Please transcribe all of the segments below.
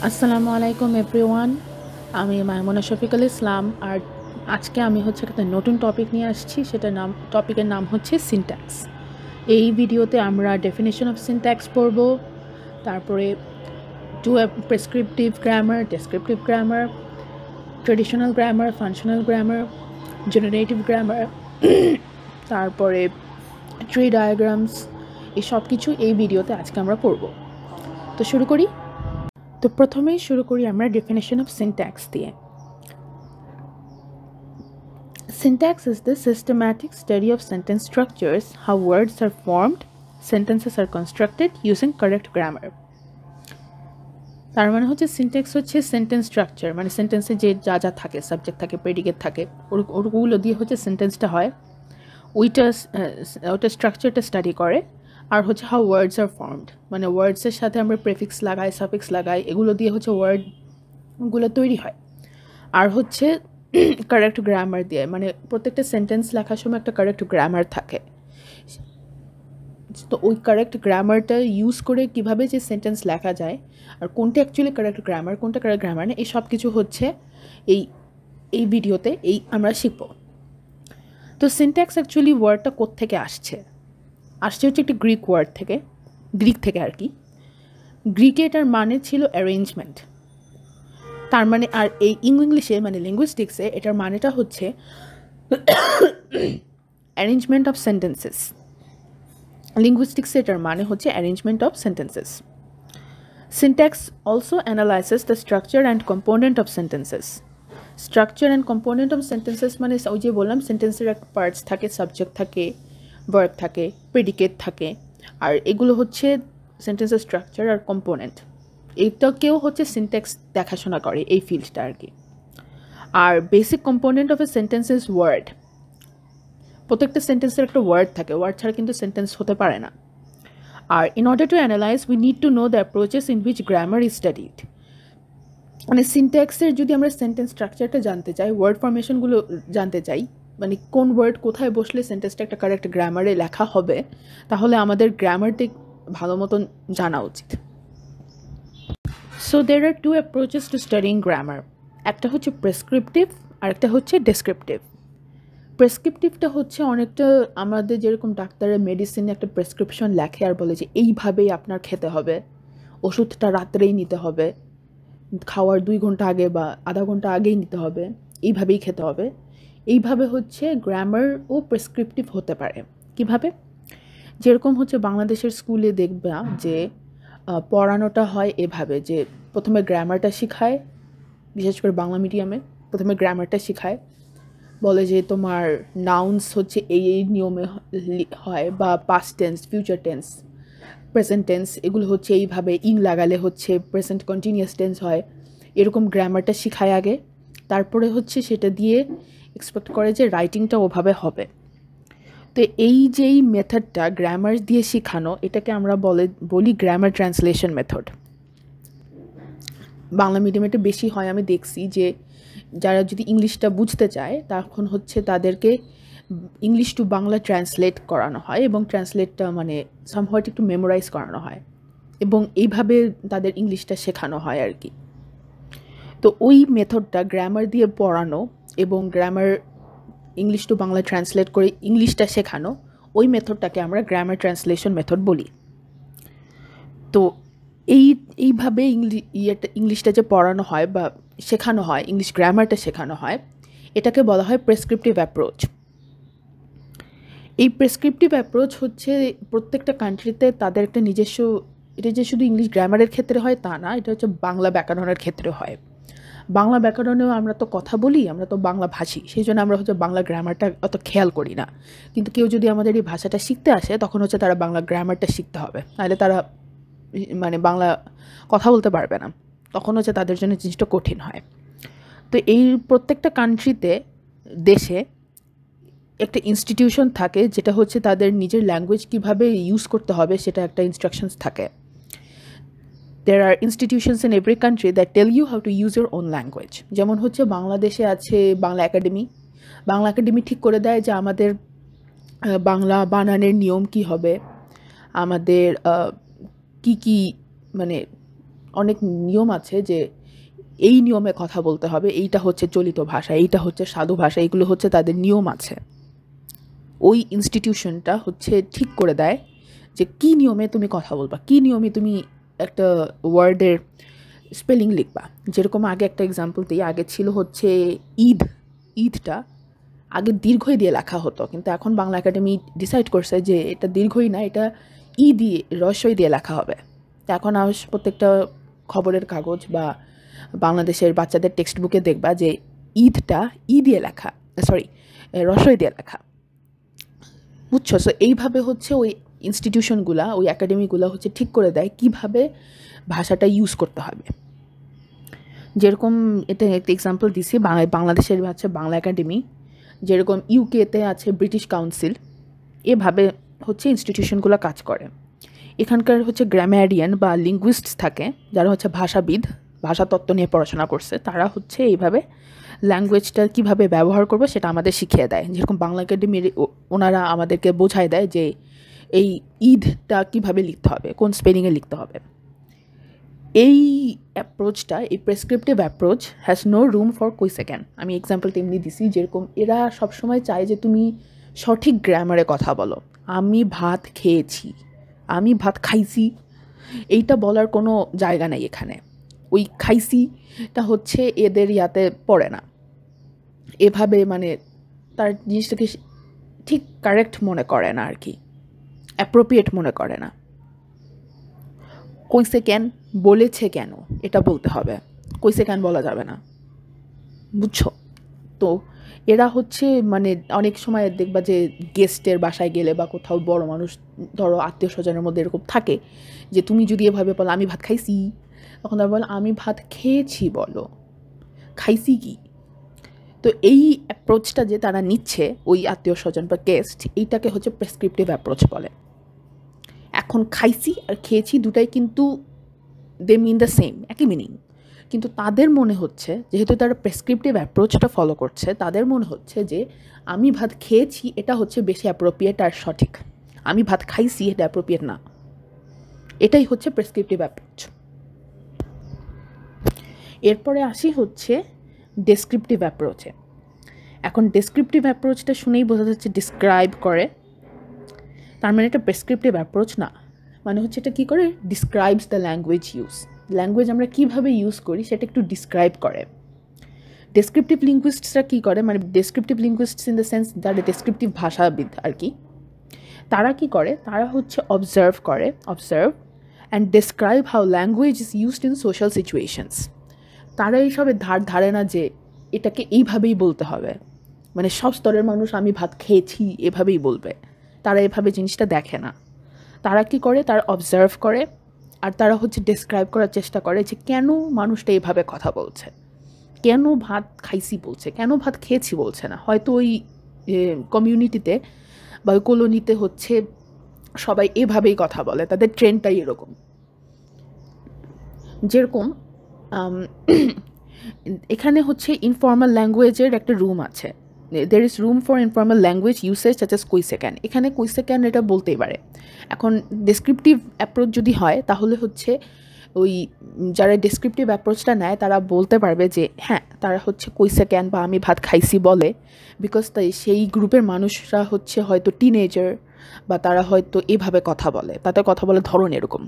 আসসালামু আলাইকুম এভরিওয়ান। আমি মাইমুনা শফিকুল ইসলাম। আর আজকে আমি একটা নতুন টপিক নিয়ে আসছি। টপিকের নাম হচ্ছে সিনট্যাক্স। এই ভিডিওতে আমরা ডেফিনেশন অফ সিনট্যাক্স পড়ব, তারপরে to prescriptive grammar, descriptive grammar, traditional grammar, functional grammar, generative grammar, তারপরে ট্রি ডায়াগ্রামস, এই সব কিছু এই ভিডিওতে আজকে আমরা পড়ব। তো শুরু করি। তো প্রথমেই শুরু করি আমরা ডেফিনেশন অফ সিনট্যাক্স দিয়ে। Syntax is the systematic study of sentence structures, how words are formed, sentences are constructed using correct grammar. তার মানে হচ্ছে সিনট্যাক্স হচ্ছে সেন্টেন্স স্ট্রাকচার, মানে সেন্টেন্সে যে যা যা থাকে, সাবজেক্ট থাকে, প্রেডিকেট থাকে, ওগুলো দিয়ে হচ্ছে সেন্টেন্সটা হয়, ওইটা স্ট্রাকচারটা স্টাডি করে। আর হচ্ছে হাউ ওয়ার্ডস আর ফর্মড, মানে ওয়ার্ডসের সাথে আমরা প্রেফিক্স লাগাই, সাফিক্স লাগাই, এগুলো দিয়ে হচ্ছে ওয়ার্ডগুলো তৈরি হয়। আর হচ্ছে কারেক্ট গ্রামার দিয়ে, মানে প্রত্যেকটা সেন্টেন্স লেখার সময় একটা কারেক্ট গ্রামার থাকে, তো ওই কারেক্ট গ্রামারটা ইউজ করে কিভাবে যে সেন্টেন্স লেখা যায় আর কোনটা অ্যাকচুয়ালি কারেক্ট গ্রামার, কোনটা কারেক্ট গ্রামার না, এই সব কিছু হচ্ছে এই ভিডিওতে আমরা শিখব। তো সিনট্যাক্স অ্যাকচুয়ালি ওয়ার্ডটা কোত্থেকে আসছে হচ্ছে একটি গ্রিক থেকে আর কি। গ্রিকে এটার মানে ছিল অ্যারেঞ্জমেন্ট। তার মানে আর এই ইংলিশে মানে লিঙ্গুইস্টিক্সে এটার মানেটা হচ্ছে অ্যারেঞ্জমেন্ট অফ সেন্টেন্সেস। লিঙ্গুইস্টিক্সে এটার মানে হচ্ছে arrangement of sentences. Syntax also analyses the structure and component of sentences. Structure and component of sentences মানে ওই যে বললাম, সেন্টেন্সের একটা পার্টস থাকে, সাবজেক্ট থাকে, ভার্ব থাকে, প্রেডিকেট থাকে, আর এগুলো হচ্ছে সেন্টেন্সের স্ট্রাকচার আর কম্পোনেন্ট। এইটাকেও হচ্ছে সিনট্যাক্স দেখাশোনা করে, এই ফিল্ডটা আর কি। আর basic component of a sentence is word. প্রত্যেকটা সেন্টেন্সের একটা ওয়ার্ড থাকে, ওয়ার্ড ছাড়া কিন্তু সেন্টেন্স হতে পারে না। আর in order to analyse we need to know the approaches in which grammar is studied. মানে সিনট্যাক্সের যদি আমরা সেন্টেন্স স্ট্রাকচারটা জানতে চাই, ওয়ার্ড ফরমেশনগুলো জানতে চাই, মানে কোন ওয়ার্ড কোথায় বসলে সেন্টেন্সটা একটা কারেক্ট গ্রামারে লেখা হবে, তাহলে আমাদের গ্রামারটি ভালো মতন জানা উচিত। So there are two approaches to studying grammar. একটা হচ্ছে প্রেসক্রিপটিভ আর একটা হচ্ছে ডেসক্রিপটিভ। প্রেসক্রিপটিভটা হচ্ছে অনেকটা আমাদের যেরকম ডাক্তারের মেডিসিনে একটা প্রেসক্রিপশন লেখে আর বলে যে এইভাবেই আপনার খেতে হবে, ওষুধটা রাত্রেই নিতে হবে, খাওয়ার 2 ঘন্টা আগে বা আধা ঘন্টা আগেই নিতে হবে, এইভাবেই খেতে হবে। এইভাবে হচ্ছে গ্রামার ও প্রেসক্রিপটিভ হতে পারে। কিভাবে? যেরকম হচ্ছে বাংলাদেশের স্কুলে দেখবা যে পড়ানোটা হয় এভাবে যে প্রথমে গ্রামারটা শেখায়, বিশেষ করে বাংলা মিডিয়ামে প্রথমে গ্রামারটা শেখায়, বলে যে তোমার নাউন্স হচ্ছে এই নিয়মে হয়, বা past tense, future tense, present tense, এগুলো হচ্ছে এইভাবে ইন লাগালে হচ্ছে প্রেজেন্ট কন্টিনিউয়াস টেন্স হয়। এরকম গ্রামারটা শেখায় আগে, তারপরে হচ্ছে সেটা দিয়ে এক্সপেক্ট করে যে রাইটিংটা ওভাবে হবে। তো এই মেথডটা গ্রামার দিয়ে শেখানো, এটাকে আমরা বলি গ্রামার ট্রান্সলেশন মেথড। বাংলা মিডিয়ামে এটা বেশি হয়, আমি দেখছি যে যারা যদি ইংলিশটা বুঝতে চায় তখন হচ্ছে তাদেরকে ইংলিশ টু বাংলা ট্রান্সলেট করানো হয়, এবং ট্রান্সলেটটা মানে সামহাউ একটু মেমোরাইজ করানো হয়, এবং এইভাবে তাদের ইংলিশটা শেখানো হয় আর কি। তো ওই মেথডটা গ্রামার দিয়ে পড়ানো এবং grammar English to Bangla translate করে ইংলিশটা শেখানো, ওই মেথডটাকে আমরা গ্রামার ট্রান্সলেশন মেথড বলি। তো এইভাবে ইংলিশটা যে পড়ানো হয় বা শেখানো হয়, ইংলিশ গ্রামারটা শেখানো হয়, এটাকে বলা হয় প্রেসক্রিপটিভ অ্যাপ্রোচ। এই প্রেসক্রিপটিভ অ্যাপ্রোচ হচ্ছে প্রত্যেকটা কান্ট্রিতে তাদের একটা নিজস্ব, এটা যে শুধু ইংলিশ গ্রামারের ক্ষেত্রে হয় তা না, এটা হচ্ছে বাংলা ব্যাকরণের ক্ষেত্রে হয়। বাংলা ব্যাকরণেও আমরা তো কথা বলি, আমরা তো বাংলা ভাষী, সেই জন্য আমরা হচ্ছে বাংলা গ্রামারটা অত খেয়াল করি না। কিন্তু কেউ যদি আমাদের এই ভাষাটা শিখতে আসে, তখন হচ্ছে তারা বাংলা গ্রামারটা শিখতে হবে, নাহলে তারা মানে বাংলা কথা বলতে পারবে না, তখন হচ্ছে তাদের জন্য জিনিসটা কঠিন হয়। তো এই প্রত্যেকটা কান্ট্রিতে, দেশে একটা ইনস্টিটিউশন থাকে, যেটা হচ্ছে তাদের নিজের ল্যাঙ্গুয়েজ কীভাবে ইউজ করতে হবে সেটা একটা ইনস্ট্রাকশনস থাকে। There are institutions in every country that tell you how to use your own language. যেমন হচ্ছে বাংলাদেশে আছে বাংলা একাডেমি। বাংলা একাডেমি ঠিক করে দেয় যে আমাদের বাংলা বানানের নিয়ম কী হবে, আমাদের কি মানে অনেক নিয়ম আছে যে এই নিয়মে কথা বলতে হবে, এইটা হচ্ছে চলিত ভাষা, এইটা হচ্ছে সাধু ভাষা, এগুলো হচ্ছে তাদের নিয়ম আছে। ওই ইনস্টিটিউশনটা হচ্ছে ঠিক করে দেয় যে কী নিয়মে তুমি কথা বলবা, কী নিয়মে তুমি একটা ওয়ার্ডের স্পেলিং লিখবা। যেরকম আগে একটা এক্সাম্পল দিই, আগে ছিল হচ্ছে ঈদটা আগে দীর্ঘই দিয়ে লেখা হতো, কিন্তু এখন বাংলা একাডেমি ডিসাইড করছে যে এটা দীর্ঘই না, এটা দিয়ে রস্বই দিয়ে লেখা হবে। তো এখন প্রত্যেকটা খবরের কাগজ বা বাংলাদেশের বাচ্চাদের টেক্সট বুকে দেখবা যে ঈদটা দিয়ে লেখা, সরি রস্বই দিয়ে লেখা, বুঝছো? সো এইভাবে হচ্ছে ওই ইনস্টিটিউশনগুলা, ওই একাডেমিগুলো হচ্ছে ঠিক করে দেয় কীভাবে ভাষাটা ইউজ করতে হবে। যেরকম এটা একটা এক্সাম্পল দিছি, বাংলাদেশের হচ্ছে বাংলা একাডেমি, যেরকম ইউকেতে আছে ব্রিটিশ কাউন্সিল, এভাবে হচ্ছে ইনস্টিটিউশনগুলো কাজ করে। এখানকার হচ্ছে গ্রামারিয়ান বা লিঙ্গুইস্টস থাকে, যারা হচ্ছে ভাষাবিদ, ভাষাতত্ত্ব নিয়ে পড়াশোনা করছে, তারা হচ্ছে এইভাবে ল্যাঙ্গুয়েজটা কীভাবে ব্যবহার করবে সেটা আমাদের শিখিয়ে দেয়। যেরকম বাংলা একাডেমির ওনারা আমাদেরকে বোঝায় দেয় যে এই ঈদটা কীভাবে লিখতে হবে, কোন স্পেলিংয়ে লিখতে হবে। এই অ্যাপ্রোচটা, এই prescriptive approach has no room for quick second. আমি এক্সাম্পল তেমনি দিছি, যেরকম এরা সবসময় চায় যে তুমি সঠিক গ্রামারে কথা বলো। আমি ভাত খেয়েছি, আমি ভাত খাইছি, এইটা বলার কোনো জায়গা নেই এখানে। ওই খাইছিটা হচ্ছে এদের ইয়াতে পড়ে না, এভাবে মানে তার জিনিসটাকে ঠিক কারেক্ট মনে করে না আর কি, অ্যাপ্রোপ্রিয়েট মনে করে না। কইছে কেন, বলেছে কেন, এটা বলতে হবে, কইছে কেন বলা যাবে না, বুঝছো? তো এরা হচ্ছে মানে অনেক সময় দেখবা যে গেস্টের বাসায় গেলে বা কোথাও বড় মানুষ, ধরো আত্মীয় স্বজনের মধ্যে এরকম থাকে যে তুমি যদি এভাবে বলো আমি ভাত খাইছি, তখন তারা বলো আমি ভাত খেয়েছি, বলো খাইছি কি। তো এই অ্যাপ্রোচটা যে তারা নিচ্ছে ওই আত্মীয় স্বজন বা গেস্ট, এইটাকে হচ্ছে প্রেসক্রিপটিভ অ্যাপ্রোচ বলে। এখন খাইছি আর খেয়েছি দুটাই কিন্তু দে মিন দ্য সেম, একই মিনিং, কিন্তু তাদের মনে হচ্ছে, যেহেতু তারা প্রেসক্রিপটিভ অ্যাপ্রোচটা ফলো করছে, তাদের মনে হচ্ছে যে আমি ভাত খেয়েছি এটা হচ্ছে বেশি অ্যাপ্রোপ্রিয়েট আর সঠিক, আমি ভাত খাইছি এটা অ্যাপ্রোপ্রিয়েট না। এটাই হচ্ছে প্রেসক্রিপটিভ অ্যাপ্রোচ। এরপরে আসি হচ্ছে ডেসক্রিপটিভ অ্যাপ্রোচে। এখন ডেসক্রিপটিভ অ্যাপ্রোচটা শুনেই বোঝা যাচ্ছে ডিসক্রাইব করে, তার মানে এটা প্রেসক্রিপটিভ অ্যাপ্রোচ না। মানে হচ্ছে এটা কী করে, describes the language use, language আমরা কীভাবে ইউজ করি সেটা একটু ডিসক্রাইব করে। ডেসক্রিপটিভ লিঙ্গুইস্টসরা কী করে, মানে ডেসক্রিপটিভ লিঙ্গুইস্টস ইন দ্য সেন্স যারা ডেসক্রিপটিভ ভাষাবিদ আর কি, তারা কী করে, তারা হচ্ছে observe and describe how language is used in social situations. তারা এইসবের ধারে না যে এটাকে এইভাবেই বলতে হবে, মানে সব স্তরের মানুষ আমি ভাত খেয়েছি এভাবেই বলবে, তারা এভাবে জিনিসটা দেখে না। তারা কী করে, তারা অবজার্ভ করে আর তারা হচ্ছে ডেসক্রাইব করার চেষ্টা করে যে কেন মানুষটা এইভাবে কথা বলছে, কেন ভাত খাইছি বলছে, কেন ভাত খেয়েছি বলছে না। হয়তো ওই কমিউনিটিতে বা ওই কলোনিতে হচ্ছে সবাই এভাবেই কথা বলে, তাদের ট্রেন্ডটাই এরকম। যেরকম এখানে হচ্ছে ইনফর্মাল ল্যাঙ্গুয়েজের একটা রুম আছে, there is room for informal language usage such as কইসে ক্যান। এখানে কইসে ক্যান এটা বলতেই পারে। এখন ডেসক্রিপটিভ অ্যাপ্রোচ যদি হয় তাহলে হচ্ছে ওই যারা ডেসক্রিপটিভ অ্যাপ্রোচটা নেয় তারা বলতে পারবে যে হ্যাঁ তারা হচ্ছে কইসে ক্যান বা আমি ভাত খাইছি বলে, বিকজ তাই সেই গ্রুপের মানুষরা হচ্ছে হয়তো টিনেজার বা তারা হয়তো এভাবে কথা বলে, তাদের কথা বলার ধরন এরকম।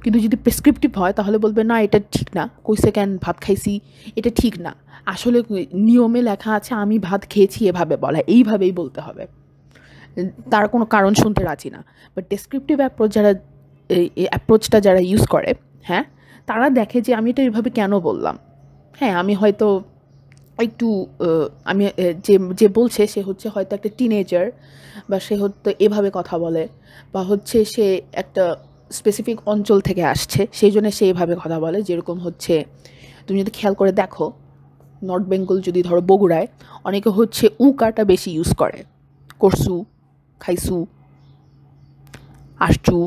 কিন্তু যদি প্রেসক্রিপটিভ হয় তাহলে বলবে না এটা ঠিক না, কইসে ক্যান ভাত খাইছি এটা ঠিক না, আসলে নিয়মে লেখা আছে আমি ভাত খেয়েছি এভাবে বলা, এইভাবেই বলতে হবে, তার কোনো কারণ শুনতে রাজি না। বাট ডেসক্রিপটিভ অ্যাপ্রোচ যারা এই অ্যাপ্রোচটা যারা ইউজ করে, হ্যাঁ তারা দেখে যে আমি এটা এভাবে কেন বললাম। হ্যাঁ আমি হয়তো একটু আমি যে বলছে সে হচ্ছে হয়তো একটা টিনেজার বা সে হয়তো এভাবে কথা বলে বা হচ্ছে সে একটা স্পেসিফিক অঞ্চল থেকে আসছে, সেই জন্য সে এভাবে কথা বলে। যেরকম হচ্ছে তুমি যদি খেয়াল করে দেখো নর্থ বেঙ্গল যদি ধরো বগুড়ায় অনেকে হচ্ছে উকাটা বেশি ইউজ করে, করছু, খাইছু, আসছু,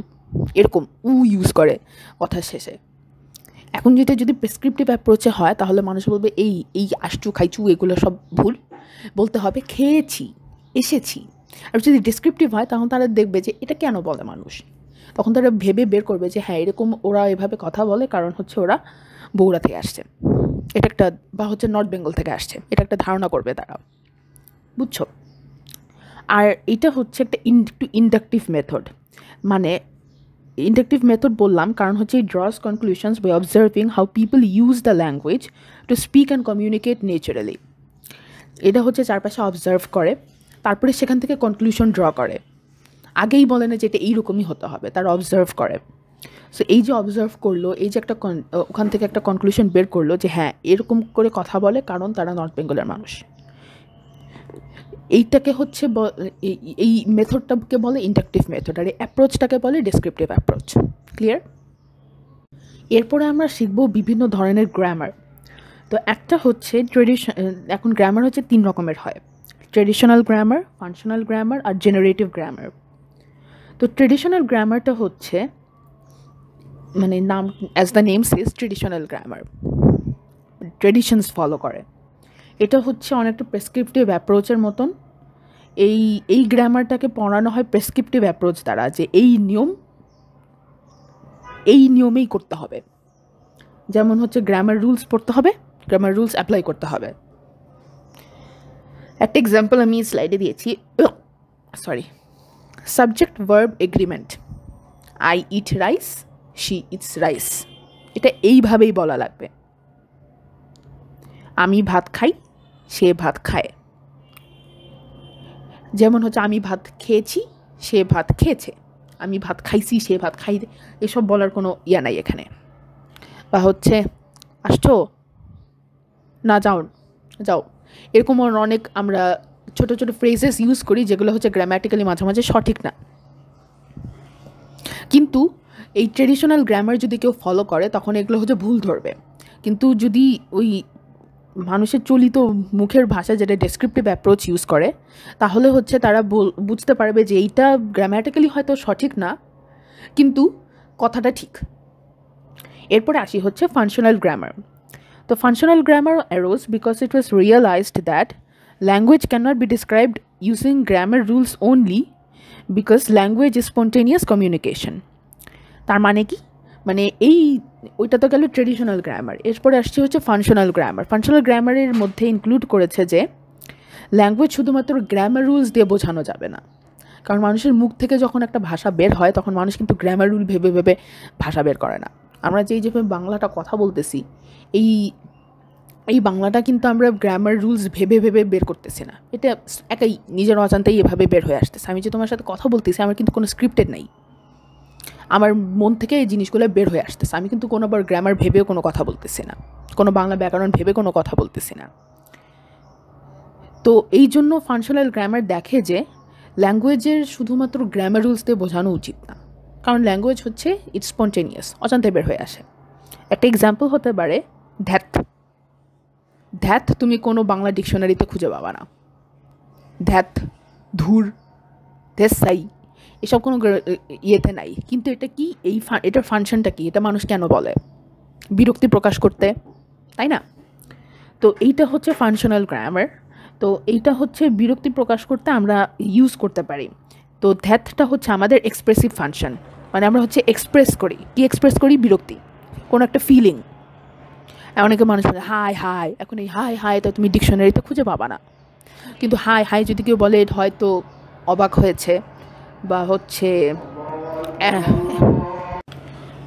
এরকম ইউজ করে কথার শেষে। এখন যেটা যদি প্রেসক্রিপটিভ অ্যাপ্রোচে হয় তাহলে মানুষ বলবে এই আসছু খাইছু এগুলো সব ভুল, বলতে হবে খেয়েছি, এসেছি। আর যদি ডেসক্রিপটিভ হয় তখন তারা দেখবে যে এটা কেন বলে মানুষ, তখন তারা ভেবে বের করবে যে হ্যাঁ এরকম ওরা এভাবে কথা বলে কারণ হচ্ছে ওরা বগুড়া থেকে আসছে, এটা একটা, বা হচ্ছে নর্থ বেঙ্গল থেকে আসছে, এটা একটা ধারণা করবে তারা, বুঝছো? আর এটা হচ্ছে একটা ইন্ডাকটিভ মেথড। মানে ইন্ডাকটিভ মেথড বললাম কারণ হচ্ছে it draws conclusions by observing how people use the language to speak and communicate naturally। এটা হচ্ছে চারপাশে অবজার্ভ করে, তারপরে সেখান থেকে কনক্লুশন ড্র করে, আগেই বলে না যে এটা এইরকমই হতে হবে, তারা অবজার্ভ করে। সো এই যে অবজার্ভ করলো, এই যে একটা ওখান থেকে একটা কনক্লুশন বের করলো যে হ্যাঁ এরকম করে কথা বলে কারণ তারা নর্থ বেঙ্গলের মানুষ। এইটাকে হচ্ছে এই মেথডটাকে বলে ইন্ডাকটিভ মেথড, আর এই অ্যাপ্রোচটাকে বলে ডেসক্রিপটিভ অ্যাপ্রোচ। ক্লিয়ার? এরপরে আমরা শিখবো বিভিন্ন ধরনের গ্রামার। তো একটা হচ্ছে এখন গ্রামার হচ্ছে 3 রকমের হয়, ট্রেডিশনাল গ্রামার, ফাংশনাল গ্রামার আর জেনারেটিভ গ্রামার। তো ট্রেডিশনাল গ্রামারটা হচ্ছে মানে নাম, as the name Sage, traditional grammar, traditions follow করে। এটা হচ্ছে অনেকটা প্রেসক্রিপটিভ অ্যাপ্রোচের মতন। এই গ্রামারটাকে পড়ানো হয় প্রেসক্রিপটিভ অ্যাপ্রোচ দ্বারা, যে এই নিয়মেই করতে হবে। যেমন হচ্ছে গ্রামার রুলস পড়তে হবে, গ্রামার রুলস অ্যাপ্লাই করতে হবে। একটা এক্সাম্পল আমি স্লাইডে দিয়েছি, sorry, subject verb agreement, I eat rice, she eats rice, এটা এইভাবেই বলা লাগবে। আমি ভাত খাই, সে ভাত খায়। যেমন হচ্ছে আমি ভাত খেয়েছি, সে ভাত খেয়েছে, আমি ভাত খাইছি, সে ভাত খাই, এসব বলার কোনো ইয়া নাই এখানে। বা হচ্ছে আসছো না, যাও, এরকম অনেক আমরা ছোট ছোট ফ্রেজেস ইউজ করি যেগুলো হচ্ছে গ্রামাটিক্যালি মাঝে মাঝে সঠিক না, কিন্তু এই ট্রেডিশনাল গ্রামার যদি কেউ ফলো করে তখন এগুলো হচ্ছে ভুল ধরবে। কিন্তু যদি ওই মানুষের চলিত মুখের ভাষা, যেটা ডেসক্রিপটিভ অ্যাপ্রোচ ইউজ করে, তাহলে হচ্ছে তারা বুঝতে পারবে যে এইটা গ্রামাটিক্যালি হয়তো সঠিক না, কিন্তু কথাটা ঠিক। এরপরে আসি হচ্ছে ফাংশনাল গ্রামার। তো functional grammar arose because it was realized that language cannot be described using grammar rules only because language is spontaneous communication। তার মানে কি? মানে ওইটা তো গেল ট্রেডিশনাল গ্রামার। এরপরে আসছে হচ্ছে ফাংশনাল গ্রামার। ফাংশনাল গ্রামারের মধ্যে ইনক্লুড করেছে যে ল্যাঙ্গুয়েজ শুধুমাত্র গ্রামার রুলস দিয়ে বোঝানো যাবে না, কারণ মানুষের মুখ থেকে যখন একটা ভাষা বের হয় তখন মানুষ কিন্তু গ্রামার রুল ভেবে ভেবে ভাষা বের করে না। আমরা যেভাবে বাংলাটা কথা বলতেছি, এই বাংলাটা কিন্তু আমরা গ্রামার রুলস ভেবে ভেবে বের করতেছি না, এটা একাই নিজের অজান্তেই এভাবে বের হয়ে আসতেছে। আমি যে তোমার সাথে কথা বলতেছি, আমার কিন্তু কোনো স্ক্রিপ্টেড নাই, আমার মন থেকে এই জিনিসগুলো বের হয়ে আসতেছে। আমি কিন্তু কোনোবার গ্রামার ভেবেও কোনো কথা বলতেছি না, কোনো বাংলা ব্যাকরণ ভেবে কোনো কথা বলতেছি না। তো এই জন্য ফাংশনাল গ্রামার দেখে যে ল্যাঙ্গুয়েজের শুধুমাত্র গ্রামার রুলস দিয়ে বোঝানো উচিত না, কারণ ল্যাঙ্গুয়েজ হচ্ছে ইটস স্পন্টেনিয়াস, অজান্তে বের হয়ে আসে। একটা এক্সাম্পল হতে পারে ধ্যাত তুমি কোনো বাংলা ডিকশনারিতে খুঁজে পাবা না। ধ্যাত, ধুর, দেশাই, এসব কোনো ইয়েতে নাই। কিন্তু এটা কি, এটার ফাংশনটা কি, এটা মানুষ কেন বলে? বিরক্তি প্রকাশ করতে, তাই না? তো এইটা হচ্ছে ফাংশনাল গ্রামার। তো এইটা হচ্ছে বিরক্তি প্রকাশ করতে আমরা ইউজ করতে পারি। তো ধ্যাতটা হচ্ছে আমাদের এক্সপ্রেসিভ ফাংশন, মানে আমরা হচ্ছে এক্সপ্রেস করি, কি এক্সপ্রেস করি? বিরক্তি, কোনো একটা ফিলিং। অনেকে মানুষ বলে হাই, এখন এই হাই তো তুমি ডিকশনারিতে খুঁজে পাবা না। কিন্তু হাই যদি কেউ বলে হয়তো অবাক হয়েছে বা হচ্ছে।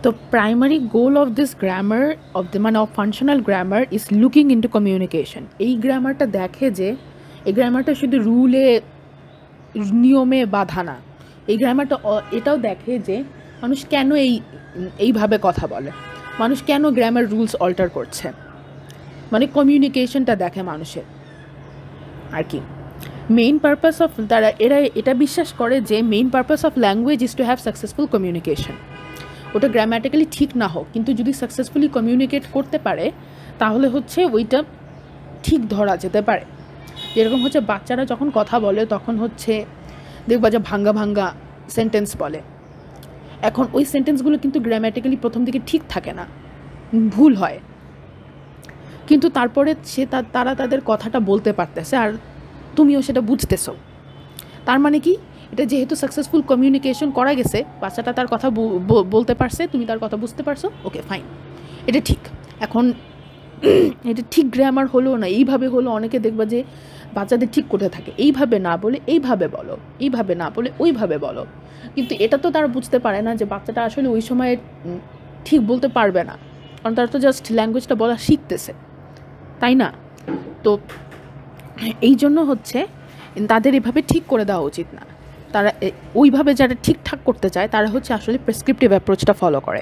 তো primary goal of this grammar of functional grammar is looking into communication. এই গ্রামারটা দেখে যে এই গ্রামারটা শুধু রুলে নিয়মে বাঁধা না, এই গ্রামারটা এটাও দেখে যে মানুষ কেন এইভাবে কথা বলে, মানুষ কেন গ্রামার রুলস অল্টার করছে, মানে কমিউনিকেশনটা দেখে মানুষের আর কি। মেইন পারপাস অফ এরা এটা বিশ্বাস করে যে main purpose of language is to have successful communication. ওটা গ্রামাটিক্যালি ঠিক না হোক, কিন্তু যদি সাকসেসফুলি কমিউনিকেট করতে পারে তাহলে হচ্ছে ওইটা ঠিক ধরা যেতে পারে। যেরকম হচ্ছে বাচ্চারা যখন কথা বলে তখন হচ্ছে দেখবা যে ভাঙ্গা সেন্টেন্স বলে। এখন ওই সেন্টেন্সগুলো কিন্তু গ্রামাটিক্যালি প্রথম দিকে ঠিক থাকে না, ভুল হয়, কিন্তু তারপরে তারা তাদের কথাটা বলতে পারতেছে আর তুমিও সেটা বুঝতেছো। তার মানে কি, এটা যেহেতু সাকসেসফুল কমিউনিকেশন করা গেছে, বাচ্চাটা তার কথা বলতে পারছে, তুমি তার কথা বুঝতে পারছো, ওকে ফাইন, এটা ঠিক। এখন এটা ঠিক গ্রামার হলো না, এইভাবে হলো, অনেকে দেখবা যে বাচ্চাদের ঠিক করতে থাকে, এইভাবে না বলে এইভাবে বলো, এইভাবে না বলে ওইভাবে বলো। কিন্তু এটা তো তারা বুঝতে পারে না যে বাচ্চাটা আসলে ওই সময় ঠিক বলতে পারবে না, কারণ তারা তো জাস্ট ল্যাঙ্গুয়েজটা বলা শিখতেছে, তাই না? তো এই জন্য হচ্ছে তাদের এভাবে ঠিক করে দেওয়া উচিত না। তারা ওইভাবে যারা ঠিকঠাক করতে চায় তারা হচ্ছে আসলে প্রেসক্রিপটিভ অ্যাপ্রোচটা ফলো করে।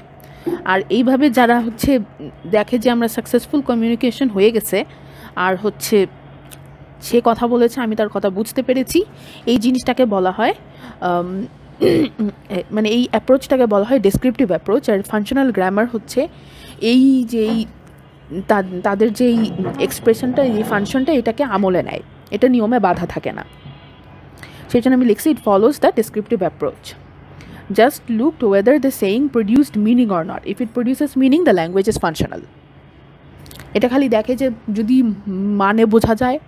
আর এইভাবে যারা হচ্ছে দেখে যে আমরা সাকসেসফুল কমিউনিকেশন হয়ে গেছে, আর হচ্ছে সে কথা বলেছে, আমি তার কথা বুঝতে পেরেছি, এই জিনিসটাকে বলা হয় মানে এই অ্যাপ্রোচটাকে বলা হয় ডেসক্রিপটিভ অ্যাপ্রোচ। আর ফাংশনাল গ্রামার হচ্ছে এই যে তাদের যেই এক্সপ্রেশনটা, এই ফাংশনটা, এটাকে আমলে নেয়, এটা নিয়মে বাধা থাকে না। সেই জন্য আমি লিখছি it follows the descriptive approach. Just look to whether the saying produced meaning or not. If it produces meaning, the language is functional. এটা খালি দেখে যে যদি মানে বোঝা যায়,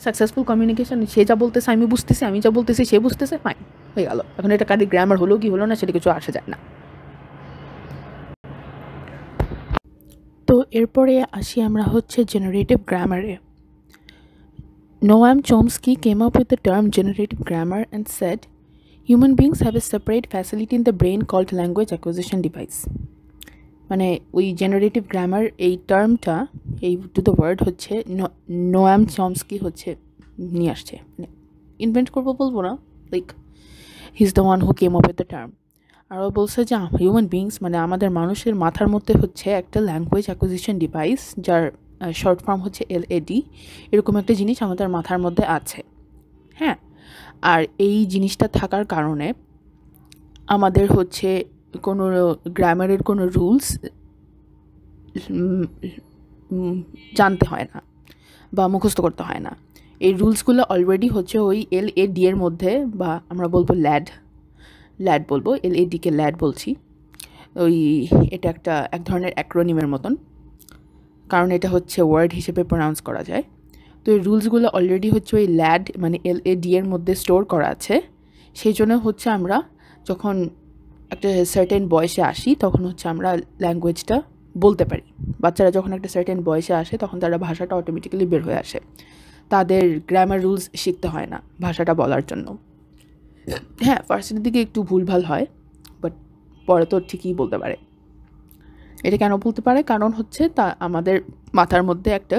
সাকসেসফুল কমিউনিকেশন, সে যা বলতেছে আমি বুঝতেছি, আমি যা বলতেছি সে বুঝতেছে, ফাইন, হয়ে গেল। এখন এটা কারি গ্রামার হলো কি হলো না সেটা কিছু আসে যায় না। তো এরপরে আসি আমরা হচ্ছে generative গ্রামারে। Noam Chomsky came up with the term generative grammar and said, human beings have a separate facility in the brain called language acquisition device. মানে ওই জেনারেটিভ গ্রামার এই টার্মটা, এই টু দ্য ওয়ার্ড হচ্ছে নোয়াম চমস্কি হচ্ছে নিয়ে আসছে, মানে ইনভেন্ট করবো বলবো না, like he is the one who came up with the term. আর ও বলছে যে হিউম্যান বিংস মানে আমাদের মানুষের মাথার মধ্যে হচ্ছে একটা ল্যাঙ্গুয়েজ অ্যাকুইজিশন ডিভাইস, যার শর্ট ফর্ম হচ্ছে LAD, এরকম একটা জিনিস আমাদের মাথার মধ্যে আছে। হ্যাঁ, আর এই জিনিসটা থাকার কারণে আমাদের হচ্ছে কোনো গ্রামারের কোনো রুলস জানতে হয় না বা মুখস্থ করতে হয় না। এই রুলসগুলো অলরেডি হচ্ছে ওই LAD এর মধ্যে, বা আমরা বলবো ল্যাড বলবো, LADকে ল্যাড বলছি। ওই এটা এক ধরনের অ্যাক্রোনিমের মতন, কারণ এটা হচ্ছে ওয়ার্ড হিসেবে প্রোনাউন্স করা যায়। তো এই রুলসগুলো অলরেডি হচ্ছে ওই ল্যাড মানে LAD এর মধ্যে স্টোর করা আছে। সেই জন্য হচ্ছে আমরা যখন একটা সার্টেন বয়সে আসি তখন হচ্ছে আমরা ল্যাঙ্গুয়েজটা বলতে পারি। বাচ্চারা যখন একটা সার্টেন বয়সে আসে তখন তারা ভাষাটা অটোমেটিক্যালি বের হয়ে আসে, তাদের গ্রামার রুলস শিখতে হয় না ভাষাটা বলার জন্য। হ্যাঁ, ফার্স্টের দিকে একটু ভুলভাল হয়, বাট পরে তো ঠিকই বলতে পারে। এটা কেন বলতে পারে? কারণ হচ্ছে আমাদের মাথার মধ্যে একটা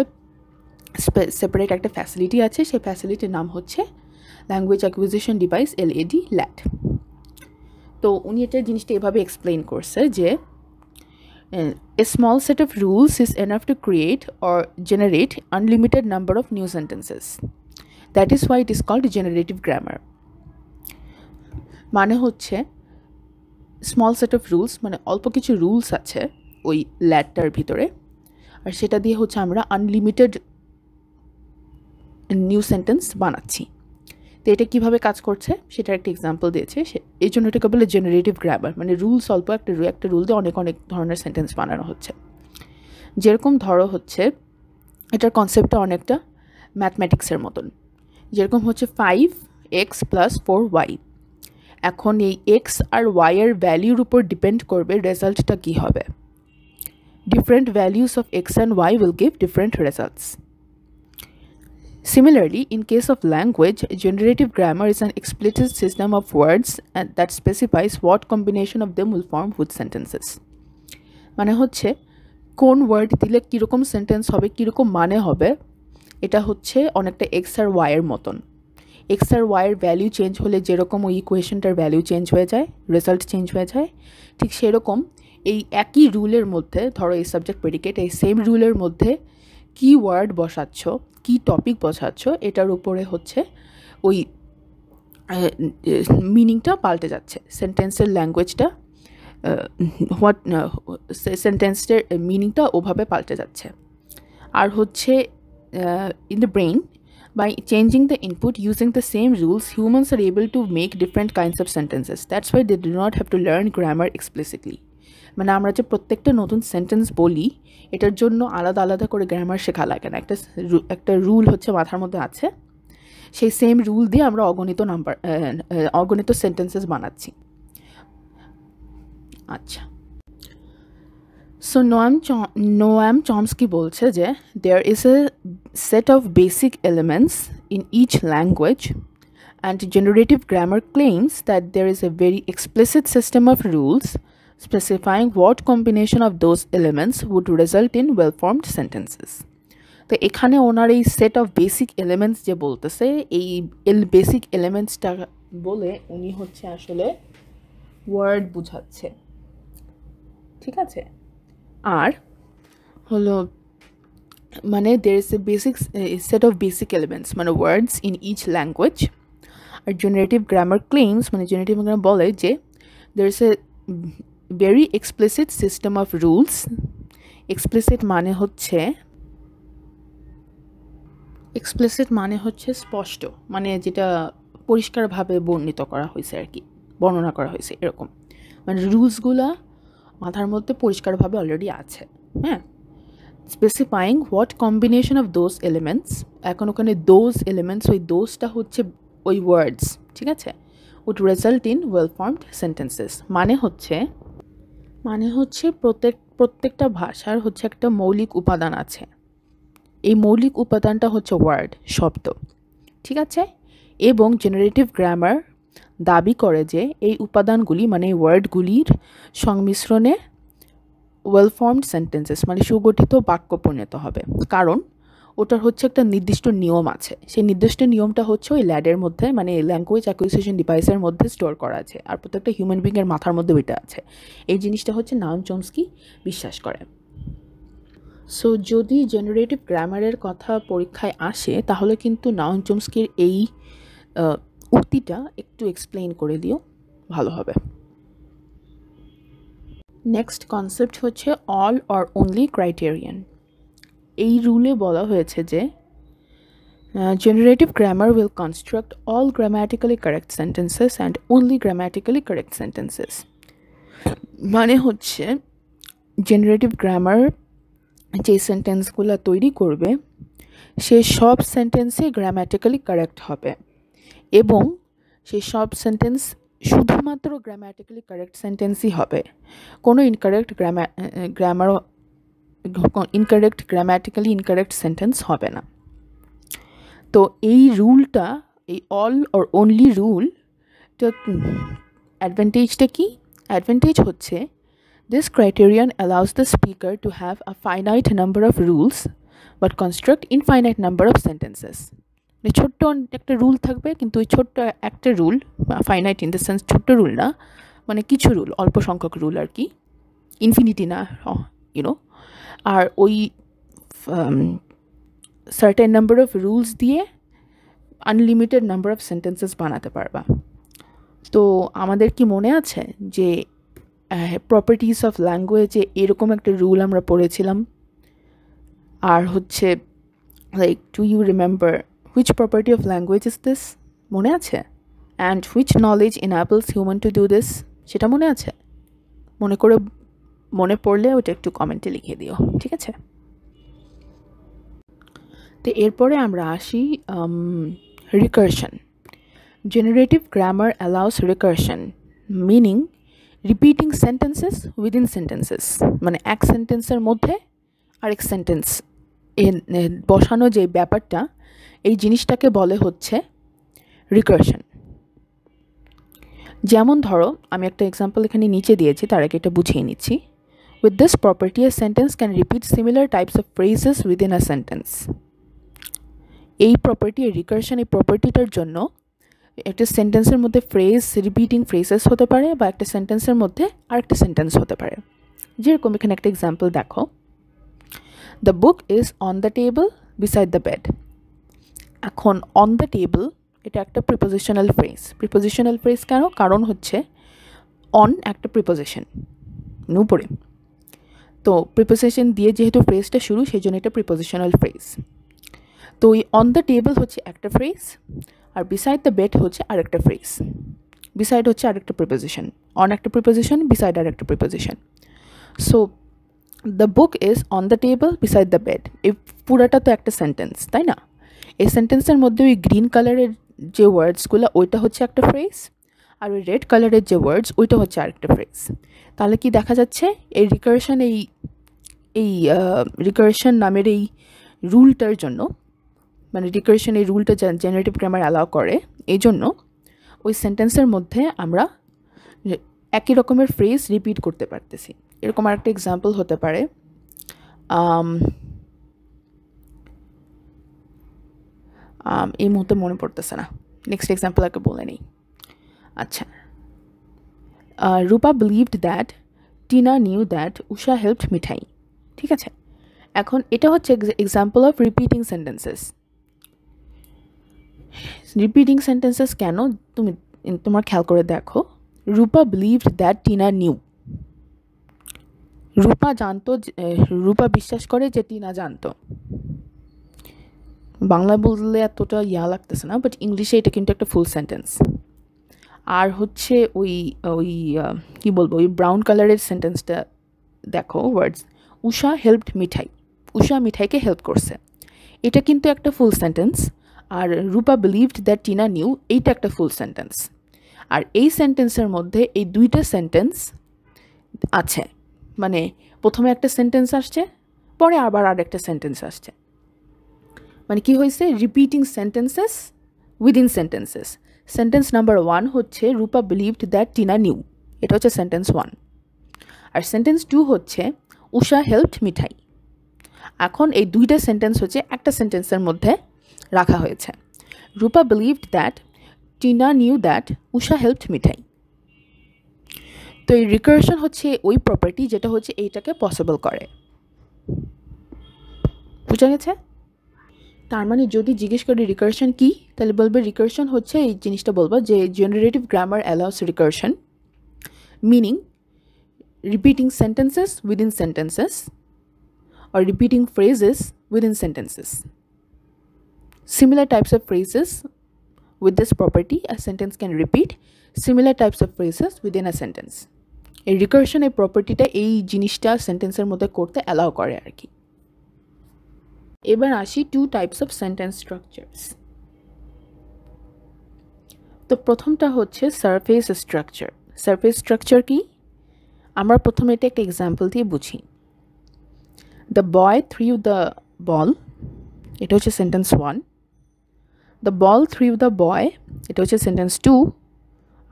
সেপারেট একটা ফ্যাসিলিটি আছে, সেই ফ্যাসিলিটির নাম হচ্ছে language acquisition device LAD lad. তো উনি এটা জিনিসটা এভাবে এক্সপ্লেইন করছে যে a small set of rules is enough to create or generate unlimited number of new sentences. That is why it is called generative grammar. মানে হচ্ছে স্মল সেট অফ রুলস, মানে অল্প কিছু রুলস আছে ওই ল্যাডটার ভিতরে, আর সেটা দিয়ে হচ্ছে আমরা আনলিমিটেড নিউ সেন্টেন্স বানাচ্ছি। তো এটা কীভাবে কাজ করছে সেটার একটা এক্সাম্পল দিয়েছে, এই জন্য এটাকে বলে জেনারেটিভ গ্রামার। মানে রুলস অল্প, একটা রুল দিয়ে অনেক ধরনের সেন্টেন্স বানানো হচ্ছে। যেরকম ধরো হচ্ছে এটার কনসেপ্টটা অনেকটা ম্যাথমেটিক্সের মতন, যেরকম হচ্ছে 5x + 4y। এখন এই x আর y এর ভ্যালিউর উপর ডিপেন্ড করবে রেজাল্টটা কী হবে। Different values of x and y will give different results. Similarly, in case of language, generative grammar is an explicit system of words that specifies what combination of them will form which sentences. মানে হচ্ছে কোন word দিলে কীরকম sentence হবে, কীরকম মানে হবে, এটা হচ্ছে অনেকটা x আর y এর মতন। x আর y এর ভ্যালু চেঞ্জ হলে যেরকম ওই ইকুয়েশনটার ভ্যালু চেঞ্জ হয়ে যায়, রেজাল্ট চেঞ্জ হয়ে যায়, ঠিক সেরকম এই একই রুলের মধ্যে, ধরো এই সাবজেক্ট প্রেডিকেট, এই সেম রুলের মধ্যে কী ওয়ার্ড বসাচ্ছ, কী টপিক বসাচ্ছ, এটার উপরে হচ্ছে ওই মিনিংটা পাল্টে যাচ্ছে, সেন্টেন্সের ল্যাঙ্গুয়েজটা সেন্টেন্সের মিনিংটা ওভাবে পাল্টে যাচ্ছে। আর হচ্ছে in the brain, by changing the input using the same rules, humans are able to make different kinds of sentences. That's why they do not have to learn grammar explicitly. মানে আমরা যে প্রত্যেকটা নতুন সেন্টেন্স বলি এটার জন্য আলাদা আলাদা করে গ্রামার শেখা লাগে না, একটা রুল হচ্ছে মাথার মধ্যে আছে, সেই সেম রুল দিয়ে আমরা অগণিত সেন্টেন্সেস বানাচ্ছি। আচ্ছা, সো নোয়াম চমস্কি বলছে যে there is a set of basic elements in each language and generative grammar claims that there is a very explicit system of rules specifying what combination of those elements would result in well-formed sentences. তো এখানে ওনার এই set of basic elements যে বলতেছে, এই basic এলিমেন্টসটা বলে উনি হচ্ছে আসলে ওয়ার্ড বুঝাচ্ছে, ঠিক আছে। আর হলো মানে there is a basic set of basic elements মানে words in each language. আর জেনারেটিভ গ্রামার ক্লেইমস মানে জেনারেটিভ গ্রামার বলে যে there is a very explicit system of rules. explicit মানে হচ্ছে স্পষ্ট, মানে যেটা পরিষ্কারভাবে বর্ণনা করা হয়েছে এরকম, মানে রুলসগুলা মাথার মধ্যে পরিষ্কারভাবে অলরেডি আছে, হ্যাঁ। Specifying what combination of those elements, এখন ওখানে দোজ এলিমেন্টস, ওই দোজটা হচ্ছে ওই ওয়ার্ডস, ঠিক আছে, would result in well formed sentences. মানে হচ্ছে প্রত্যেকটা ভাষার হচ্ছে একটা মৌলিক উপাদান আছে, এই মৌলিক উপাদানটা হচ্ছে ওয়ার্ড, শব্দ, ঠিক আছে। এবং জেনারেটিভ গ্রামার দাবি করে যে এই উপাদানগুলি মানে ওয়ার্ডগুলির সংমিশ্রণে ওয়েল ফর্মড সেন্টেন্সেস মানে সুগঠিত বাক্য পরিণত হবে, কারণ ওটার হচ্ছে একটা নির্দিষ্ট নিয়ম আছে। সেই নির্দিষ্ট নিয়মটা হচ্ছে ওই ল্যাডের মধ্যে মানে ল্যাঙ্গুয়েজ অ্যাকুইজিশন ডিভাইসের মধ্যে স্টোর করা আছে, আর প্রত্যেকটা হিউম্যান বিংয়ের মাথার মধ্যে ওইটা আছে। এই জিনিসটা হচ্ছে নোয়াম চমস্কি বিশ্বাস করে। সো যদি জেনারেটিভ গ্রামারের কথা পরীক্ষায় আসে তাহলে কিন্তু নোয়াম চমস্কির এই উক্তিটা একটু এক্সপ্লেইন করে দিও, ভালো হবে। নেক্সট কনসেপ্ট হচ্ছে অল অর অনলি ক্রাইটেরিয়ান। এই রুলে বলা হয়েছে যে generative grammar will construct all grammatically correct sentences and only grammatically correct sentences. মানে হচ্ছে জেনারেটিভ গ্রামার যে সেন্টেন্সগুলো তৈরি করবে সে সব সেন্টেন্সই গ্রামাটিক্যালি কারেক্ট হবে, এবং সেই সব সেন্টেন্স শুধুমাত্র গ্রামাটিক্যালি কারেক্ট সেন্টেন্সই হবে, কোনো গ্রামাটিক্যালি ইনকারেক্ট সেন্টেন্স হবে না। তো এই রুলটা, এই অল অর অনলি রুলটা অ্যাডভান্টেজটা কি? অ্যাডভান্টেজ হচ্ছে this criterion allows the speaker to have a finite number of rules but construct infinite number of sentences. ছোট্ট একটা রুল থাকবে, কিন্তু ওই ছোট্ট একটা rule, finite in the sense ছোট্ট রুল না, মানে কিছু রুল, অল্প সংখ্যক রুল আর কি, ইনফিনিটি না, ইউনো। আর ওই সার্টেন নাম্বার অফ রুলস দিয়ে আনলিমিটেড নাম্বার অফ সেন্টেন্সেস বানাতে পারবা। তো আমাদের কি মনে আছে যে প্রপার্টিস অফ ল্যাঙ্গুয়েজে এরকম একটা রুল আমরা পড়েছিলাম? আর হচ্ছে like do you remember which property of language is this? মনে আছে? And which knowledge enables human to do this? সেটা মনে আছে? মনে পড়লে ওটা একটু কমেন্টে লিখে দিও, ঠিক আছে? তো এরপরে আমরা আসি recursion. Generative grammar allows recursion, meaning repeating sentences within sentences, মানে এক সেন্টেন্সের মধ্যে আরেক সেন্টেন্স বসানো যে ব্যাপারটা, এই জিনিসটাকে বলে হচ্ছে রিকারশন। যেমন ধরো, আমি একটা এক্সাম্পল এখানে নিচে দিয়েছি, তার আগে এটা বুঝিয়ে নিচ্ছি। With this property a sentence can repeat similar types of phrases within a sentence. এই প্রপার্টি, রিকারশন, এই প্রপার্টিটার জন্য একটা সেন্টেন্সের মধ্যে রিপিটিং ফ্রেজেস হতে পারে, বা একটা সেন্টেন্সের মধ্যে আরেকটা সেন্টেন্স হতে পারে। যেরকম এখানে একটা এক্সাম্পল দেখো, the book is on the table beside the bed. এখন অন দ্য টেবল এটা একটা প্রিপোজিশনাল ফ্রেজ কেন? কারণ হচ্ছে অন একটা প্রিপোজিশন, উপরে, তো প্রিপোজিশন দিয়ে যেহেতু ফ্রেজটা শুরু, সেই জন্য এটা প্রিপোজিশনাল ফ্রেজ। তো ওই অন দ্য টেবল হচ্ছে একটা ফ্রেজ, আর বিসাইড দ্য বেড হচ্ছে আরেকটা ফ্রেজ। বিসাইড হচ্ছে আরেকটা প্রিপোজিশন, অন একটা প্রিপোজিশন, বিসাইড আরেকটা preposition. So the book is on the table beside the bed, এই পুরাটা তো একটা সেন্টেন্স, তাই না? এই সেন্টেন্সের মধ্যে ওই গ্রিন কালারের যে ওয়ার্ডসগুলো ওইটা হচ্ছে একটা ফ্রেজ, আর ওই রেড কালারের যে ওয়ার্ডস ওইটা হচ্ছে আরেকটা ফ্রেজ। তাহলে কি দেখা যাচ্ছে এই রিকারশন নামের এই রুলটার জন্য, মানে রিকারশন এই রুলটা জেনারেটিভ গ্রামার অ্যালাউ করে, এই জন্য ওই সেন্টেন্সের মধ্যে আমরা একই রকমের ফ্রেজ রিপিট করতে পারতেছি। এরকম আরেকটা এক্সাম্পল হতে পারে, এই মুহূর্তে মনে পড়তেছে না, নেক্সট এক্সাম্পল আগে বলে নিই। আচ্ছা, Rupa believed that Tina knew that Usha helped Mithai. ঠিক আছে, এখন এটা হচ্ছে example of repeating sentences. Repeating sentences কেন তুমি তোমার খেয়াল করে দেখো। Rupa believed that Tina knew, Rupa জানতো, রূপা বিশ্বাস করে যে টিনা জানতো। বাংলায় বললে এতটা লাগতেছে না, বাট ইংলিশে এটা কিন্তু একটা ফুল সেন্টেন্স। আর হচ্ছে ওই ওই কী বলবো, ওই ব্রাউন কালারের সেন্টেন্সটা দেখো, ওয়ার্ডস উষা হেল্পড মিঠাই, উষা মিঠাইকে হেল্প করছে, এটা কিন্তু একটা ফুল সেন্টেন্স। আর Rupa believed that Tina knew, এইটা একটা ফুল সেন্টেন্স। আর এই সেন্টেন্সের মধ্যে এই দুইটা সেন্টেন্স আছে, মানে প্রথমে একটা সেন্টেন্স আসছে, পরে আবার আরেকটা সেন্টেন্স আসছে, মানে কি হয়েছে, repeating sentences within sentences. Sentence number 1 হচ্ছে রূপা বিলিভড দ্যাট টিনা নিউ, এটা হচ্ছে সেন্টেন্স 1। আর সেন্টেন্স 2 হচ্ছে উষা হেল্পড মিঠাই। এখন এই দুইটা সেন্টেন্স হচ্ছে একটা সেন্টেন্সের মধ্যে রাখা হয়েছে। Rupa believed that Tina knew that Usha helped Mithai. তো এই রিকারশন হচ্ছে ওই প্রপার্টি যেটা হচ্ছে এইটাকে পসিবল করে। বুঝা গেছে? তার মানে যদি জিজ্ঞেস করি রিকারশন কি, তাহলে বলবে রিকারশন হচ্ছে এই জিনিসটা বলবো যে generative grammar allows recursion, meaning repeating sentences within sentences or repeating phrases within sentences. Similar types of phrases with this property, a sentence can repeat similar types of phrases within a sentence. এই recursion এই প্রপার্টিটা এই জিনিসটা সেন্টেন্সের মধ্যে করতে allow করে আর কি। এবার আসি 2 টাইপস অফ সেন্টেন্স স্ট্রাকচারস। তো প্রথমটা হচ্ছে সারফেস স্ট্রাকচার। সারফেস স্ট্রাকচার কি, আমরা প্রথমে এটা একটা এক্সাম্পল দিয়ে বুঝি। The boy threw the ball, এটা হচ্ছে sentence 1। The ball threw the boy, এটা হচ্ছে সেন্টেন্স 2।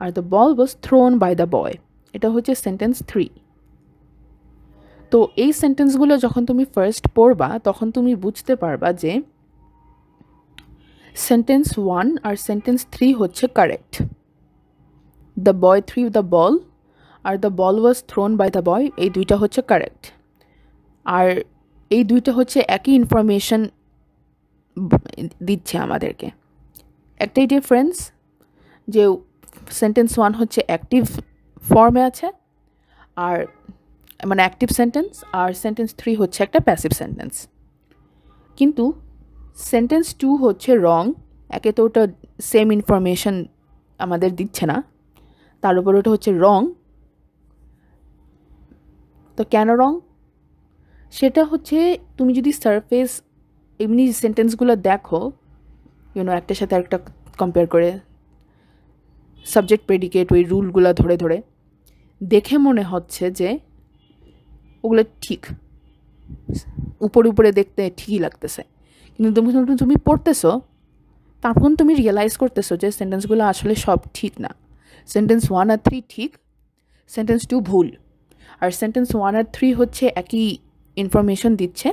আর the ball was thrown by the boy, এটা হচ্ছে সেন্টেন্স 3। তো এই সেন্টেন্সগুলো যখন তুমি ফার্স্ট পড়বা তখন তুমি বুঝতে পারবা যে সেন্টেন্স 1 আর সেন্টেন্স 3 হচ্ছে correct. The boy threw the ball আর the ball was thrown by the boy, এই দুইটা হচ্ছে কারেক্ট। আর এই দুইটা হচ্ছে একই ইনফরমেশন দিচ্ছে আমাদেরকে। একটাই ডিফারেন্স যে সেন্টেন্স 1 হচ্ছে অ্যাক্টিভ ফর্মে আছে, আর মানে অ্যাক্টিভ সেন্টেন্স, আর সেন্টেন্স 3 হচ্ছে একটা প্যাসিভ সেন্টেন্স। কিন্তু সেন্টেন্স 2 হচ্ছে রং, একে তো ওটা সেম ইনফরমেশন আমাদের দিচ্ছে না, তার উপর ওটা হচ্ছে রং। তো কেন রং, সেটা হচ্ছে তুমি যদি সারফেস এমনি সেন্টেন্সগুলো দেখো, একটার সাথে আরেকটা কম্পেয়ার করে, সাবজেক্ট প্রেডিকেট ওই রুলগুলো ধরে ধরে দেখে মনে হচ্ছে যে ওগুলো ঠিক, উপরে উপরে দেখতে ঠিকই লাগতেছে, কিন্তু তুমি পড়তেছো তখন তুমি রিয়েলাইজ করতেছো যে সেন্টেন্সগুলো আসলে সব ঠিক না। সেন্টেন্স 1 আর 3 ঠিক, সেন্টেন্স 2 ভুল। আর সেন্টেন্স 1 আর 3 হচ্ছে একই ইনফরমেশন দিচ্ছে,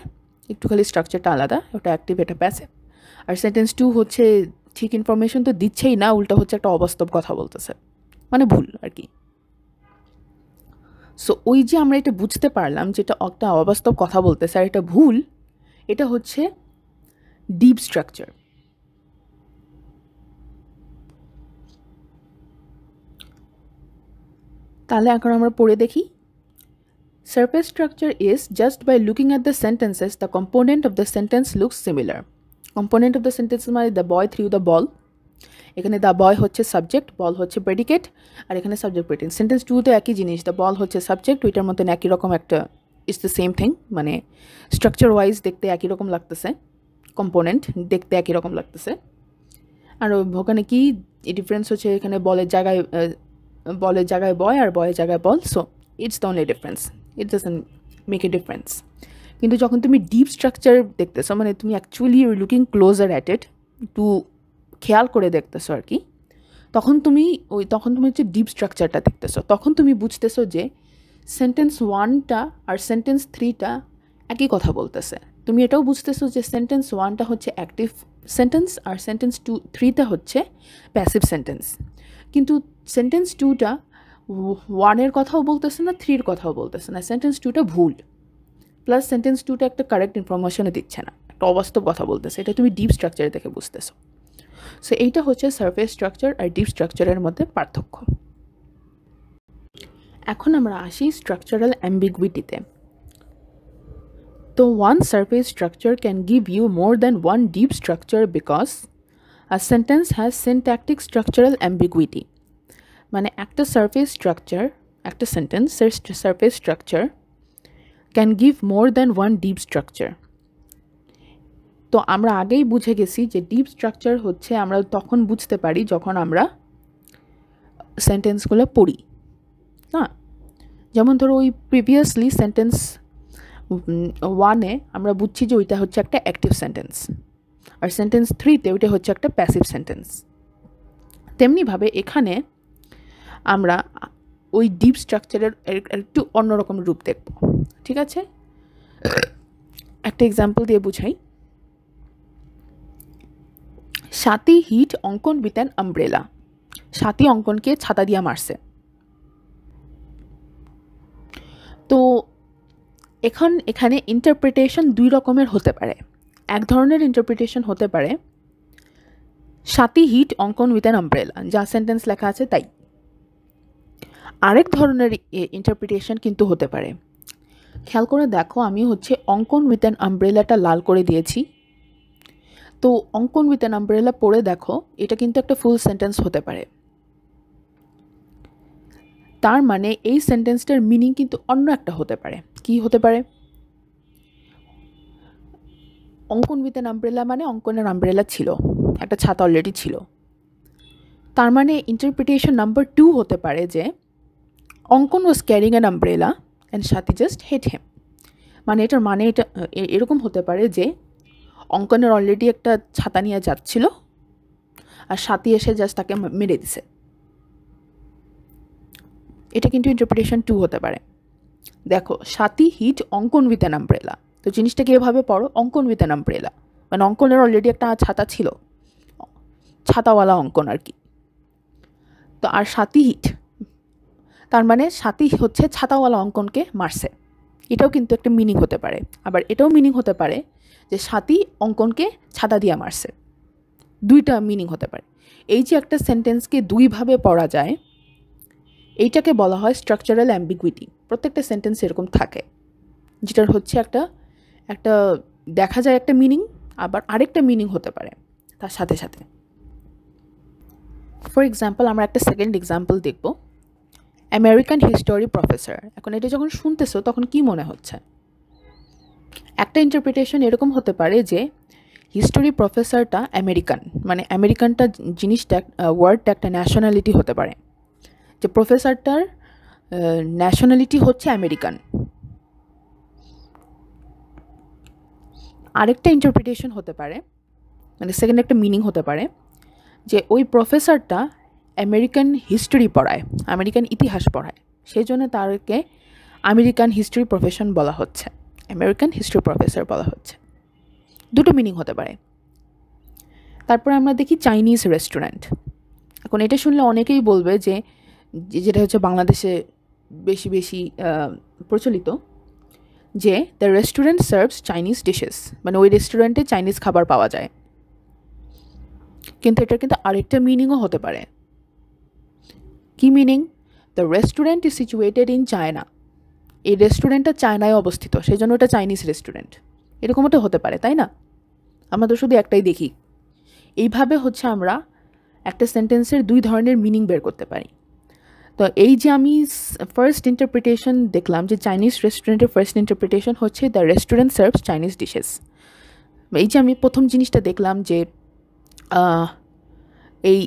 একটু খালি স্ট্রাকচারটা আলাদা, ওটা অ্যাক্টিভ এটা প্যাসিভ। আর সেন্টেন্স 2 হচ্ছে ঠিক ইনফরমেশন তো দিচ্ছেই না, উল্টা হচ্ছে একটা অবাস্তব কথা বলতেছে, মানে ভুল আর কি। সো ওই যে আমরা এটা বুঝতে পারলাম যেটা একটা অবাস্তব কথা বলতেছে আর এটা ভুল, এটা হচ্ছে ডিপ স্ট্রাকচার। তাহলে এখন আমরা পড়ে দেখি। Surface structure is just by looking at the sentences, the component of the sentence looks similar. Component of the sentence মানে the boy threw the ball, এখানে the boy হচ্ছে সাবজেক্ট, বল হচ্ছে প্রেডিকেট, আর এখানে সাবজেক্ট প্রেডিকেট। সেন্টেন্স 2 তো একই জিনিস, the ball হচ্ছে subject, ওইটার মধ্যে একই রকম একটা ইটস দ্য সেম থিং, মানে স্ট্রাকচার ওয়াইজ দেখতে একই রকম লাগতেছে। কম্পোনেন্ট, দেখতে একই রকম লাগতেছে। আর ওখানে কি ডিফারেন্স হচ্ছে, এখানে বলের জায়গায় বয় আর বয়ের জায়গায় ball, so it's the only difference, it doesn't make a difference. কিন্তু যখন তুমি ডিপ স্ট্রাকচার দেখতেছো, মানে তুমি actually looking closer at it, একটু খেয়াল করে দেখতেছো আর কি, তখন তুমি হচ্ছে ডিপ স্ট্রাকচারটা দেখতেছো। তখন তুমি বুঝতেছো যে সেন্টেন্স 1টা আর সেন্টেন্স 3টা একই কথা বলতেছে। তুমি এটাও বুঝতেছো যে সেন্টেন্স 1টা হচ্ছে অ্যাক্টিভ সেন্টেন্স আর সেন্টেন্স 3টা হচ্ছে প্যাসিভ সেন্টেন্স। কিন্তু সেন্টেন্স 2টা 1-এর কথাও বলতেছে না, 3-এর কথাও বলতেছে না, সেন্টেন্স 2টা ভুল, প্লাস সেন্টেন্স 2টা একটা কারেক্ট ইনফরমেশনও দিচ্ছে না, একটা অবাস্তব কথা বলতেছে। এটা তুমি ডিপ স্ট্রাকচারে দেখে বুঝতেছো। সো এইটা হচ্ছে সারফেস স্ট্রাকচার আর ডিপ স্ট্রাকচারের মধ্যে পার্থক্য। এখন আমরা আসি স্ট্রাকচারাল অ্যাম্বিগুইটিতে। তো one surface structure can give you more than one deep structure because a sentence has syntactic structural ambiguity. মানে একটা সারফেস স্ট্রাকচার, একটা সেন্টেন্সের surface structure can give more than one deep structure. তো আমরা আগেই বুঝে গেছি যে ডিপ স্ট্রাকচার হচ্ছে আমরা তখন বুঝতে পারি যখন আমরা সেন্টেন্সগুলো পড়ি, না? যেমন ধরো ওই প্রিভিয়াসলি সেন্টেন্স 1-এ আমরা বুঝছি যে ওইটা হচ্ছে একটা অ্যাক্টিভ সেন্টেন্স, আর সেন্টেন্স 3-তে ওইটা হচ্ছে একটা প্যাসিভ সেন্টেন্স। তেমনিভাবে এখানে আমরা ওই ডিপ স্ট্রাকচারের একটু অন্যরকম রূপ দেখব, ঠিক আছে? একটা এক্সাম্পল দিয়ে বুঝাই। স্বাতী হিট অঙ্কন উইথ অ্যান আমব্রেলা। স্বাতী অঙ্কনকে ছাতা দিয়ে মারছে। তো এখানে ইন্টারপ্রিটেশন দুই রকমের হতে পারে। এক ধরনের ইন্টারপ্রিটেশন হতে পারে স্বাতী হিট অঙ্কন উইথ অ্যান আমব্রেলা, যা সেন্টেন্স লেখা আছে তাই। আরেক ধরনের ইন্টারপ্রিটেশন কিন্তু হতে পারে, খেয়াল করে দেখো, আমি হচ্ছে অঙ্কন উইথ অ্যান আমব্রেলাটা লাল করে দিয়েছি। তো অঙ্কন উইথ অ্যান আমব্রেলা পড়ে দেখো, এটা কিন্তু একটা ফুল সেন্টেন্স হতে পারে। তার মানে এই সেন্টেন্সটার মিনিং কিন্তু অন্য একটা হতে পারে। কি হতে পারে? অঙ্কন উইথ অ্যান আমব্রেলা মানে অঙ্কনের আমব্রেলা ছিল, একটা ছাতা অলরেডি ছিল। তার মানে ইন্টারপ্রিটেশন নাম্বার 2 হতে পারে যে Ankan was carrying an umbrella and Swati just hate him. মানে এটার মানে এটা এরকম হতে পারে যে অঙ্কনের অলরেডি একটা ছাতা নিয়ে যাচ্ছিল আর স্বাতী এসে জাস্ট তাকে মেরে দিছে। এটা কিন্তু ইন্টারপ্রিটেশন 2 হতে পারে। দেখো, স্বাতী হিট অঙ্কন উইথ অ্যান আমব্রেলা, তো জিনিসটাকে এভাবে পড়ো, অঙ্কন উইথ অ্যান আমব্রেলা মানে অঙ্কনের অলরেডি একটা ছাতা ছিল, ছাতাওয়ালা অঙ্কন আর কি। তো আর স্বাতী হিট, তার মানে স্বাতী হচ্ছে ছাতাওয়ালা অঙ্কনকে মারছে। এটাও কিন্তু একটা মিনিং হতে পারে। আবার এটাও মিনিং হতে পারে যে স্বাতী অঙ্কনকে ছাতা দিয়ে মারছে। দুইটা মিনিং হতে পারে। এই যে একটা সেন্টেন্সকে দুইভাবে পড়া যায়, এইটাকে বলা হয় স্ট্রাকচারাল অ্যাম্বিগুইটি। প্রত্যেকটা সেন্টেন্স এরকম থাকে, যেটার হচ্ছে একটা দেখা যায় একটা মিনিং, আবার আরেকটা মিনিং হতে পারে তার সাথে সাথে। ফর এক্সাম্পল, আমরা একটা সেকেন্ড এক্সাম্পল দেখব, আমেরিকান হিস্টোরি প্রফেসর। এখন এটা যখন শুনতেছো তখন কি মনে হচ্ছে? একটা ইন্টারপ্রিটেশন এরকম হতে পারে যে হিস্টোরি প্রফেসরটা আমেরিকান, মানে আমেরিকানটা জিনিসটা ওয়ার্ডটা একটা ন্যাশনালিটি হতে পারে, যে প্রফেসরটার ন্যাশনালিটি হচ্ছে আমেরিকান। আরেকটা ইন্টারপ্রিটেশন হতে পারে, মানে সেকেন্ড একটা মিনিং হতে পারে যে ওই প্রফেসরটা আমেরিকান হিস্ট্রি পড়ায়, আমেরিকান ইতিহাস পড়ায়, সেই জন্য তারকে আমেরিকান হিস্ট্রি প্রফেশন বলা হচ্ছে, আমেরিকান হিস্ট্রি প্রফেসর বলা হচ্ছে। দুটো মিনিং হতে পারে। তারপর আমরা দেখি চাইনিজ রেস্টুরেন্ট। এখন এটা শুনলে অনেকেই বলবে যে যেটা হচ্ছে বাংলাদেশে বেশি বেশি প্রচলিত, যে the restaurant serves Chinese dishes, মানে ওই রেস্টুরেন্টে চাইনিজ খাবার পাওয়া যায়। কিন্তু এটার কিন্তু আরেকটা মিনিংও হতে পারে। কি meaning? The restaurant is situated in China. এই রেস্টুরেন্টটা চায়নায় অবস্থিত, সেই জন্য এটা চাইনিজ রেস্টুরেন্ট। এরকমও তো হতে পারে, তাই না? আমরা তো শুধু একটাই দেখি। এইভাবে হচ্ছে আমরা একটা সেন্টেন্সের দুই ধরনের মিনিং বের করতে পারি। তো এই যে আমি ফার্স্ট ইন্টারপ্রিটেশন দেখলাম যে চাইনিজ রেস্টুরেন্টের ফার্স্ট ইন্টারপ্রিটেশন হচ্ছে the restaurant serves Chinese dishes, এই যে আমি প্রথম জিনিসটা দেখলাম যে এই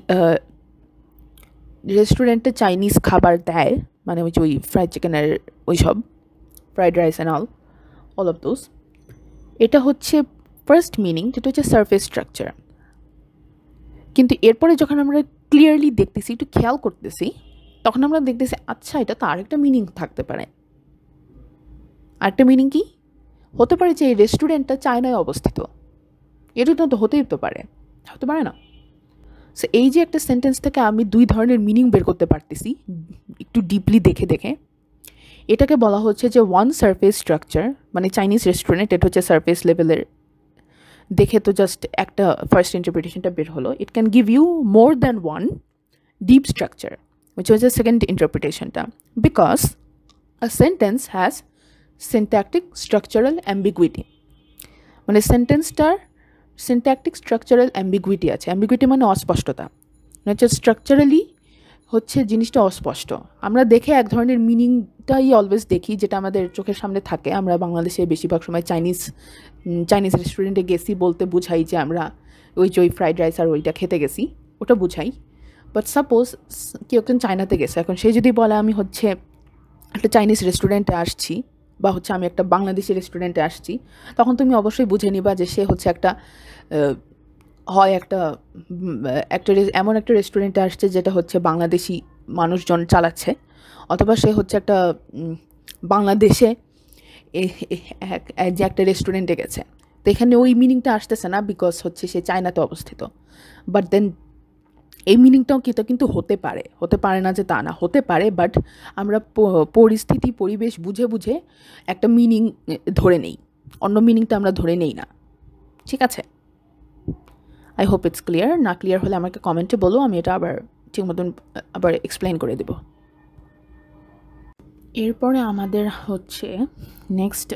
রেস্টুরেন্টে চাইনিজ খাবার দেয়, মানে ওই ফ্রাইড চিকেনের ওই সব fried rice and all of those, এটা হচ্ছে ফার্স্ট মিনিং, যেটা হচ্ছে সারফেস স্ট্রাকচার। কিন্তু এরপরে যখন আমরা ক্লিয়ারলি দেখতেছি, একটু খেয়াল করতেছি, তখন আমরা দেখতেছি আচ্ছা এটা তো আরেকটা মিনিং থাকতে পারে। আরেকটা মিনিং কি হতে পারে? যে এই রেস্টুরেন্টটা চায়নায় অবস্থিত, এটা তো হতেই তো পারে, হতে পারে না? সো এই যে একটা সেন্টেন্স থেকে আমি দুই ধরনের মিনিং বের করতে পারতেছি একটু ডিপলি দেখে দেখে, এটাকে বলা হচ্ছে যে ওয়ান সারফেস স্ট্রাকচার, মানে চাইনিজ রেস্টুরেন্ট, এটা হচ্ছে সারফেস লেভেলের, দেখে তো জাস্ট একটা ফার্স্ট ইন্টারপ্রিটেশনটা বের হলো। It can give you more than one deep structure, which was the second interpretation টা, because a sentence has syntactic structural ambiguity, মানে সেন্টেন্সটার সিনট্যাকটিক স্ট্রাকচারাল অ্যাম্বিগুইটি আছে। অ্যাম্বিগুইটি মানে অস্পষ্টতা, হচ্ছে স্ট্রাকচারালি হচ্ছে জিনিসটা অস্পষ্ট। আমরা দেখে এক ধরনের মিনিংটাই অলওয়েজ দেখি, যেটা আমাদের চোখের সামনে থাকে। আমরা বাংলাদেশে বেশিরভাগ সময় চাইনিজ রেস্টুরেন্টে গেছি বলতে বুঝাই যে আমরা ওই ফ্রাইড রাইস আর ওইটা খেতে গেছি, ওটা বুঝাই। বাট সাপোজ কেউ একজন চায়নাতে গেছে, এখন সে যদি বলে আমি হচ্ছে একটা চাইনিজ রেস্টুরেন্টে আসছি, বা হচ্ছে আমি একটা বাংলাদেশি রেস্টুরেন্টে আসছি, তখন তুমি অবশ্যই বুঝে নিবা যে সে হচ্ছে একটা এমন একটা রেস্টুরেন্টে আসছে যেটা হচ্ছে বাংলাদেশি মানুষজন চালাচ্ছে, অথবা সে হচ্ছে একটা বাংলাদেশে যে একটা রেস্টুরেন্টে গেছে। তো এখানে ওই মিনিংটা আসতেছে না, বিকজ হচ্ছে সে চায়নাতে অবস্থিত। বাট দেন এই মিনিংটাও কিন্তু হতে পারে না যে তা না, হতে পারে। বাট আমরা পরিস্থিতি পরিবেশ বুঝে বুঝে একটা মিনিং ধরে নেই, অন্য মিনিংটা আমরা ধরে নেই না। ঠিক আছে, আই হোপ ইটস ক্লিয়ার। না ক্লিয়ার হলে আমাকে কমেন্টে বলো, আমি এটা আবার ঠিক মতন আবার এক্সপ্লেন করে দেব। এরপরে আমাদের হচ্ছে নেক্সট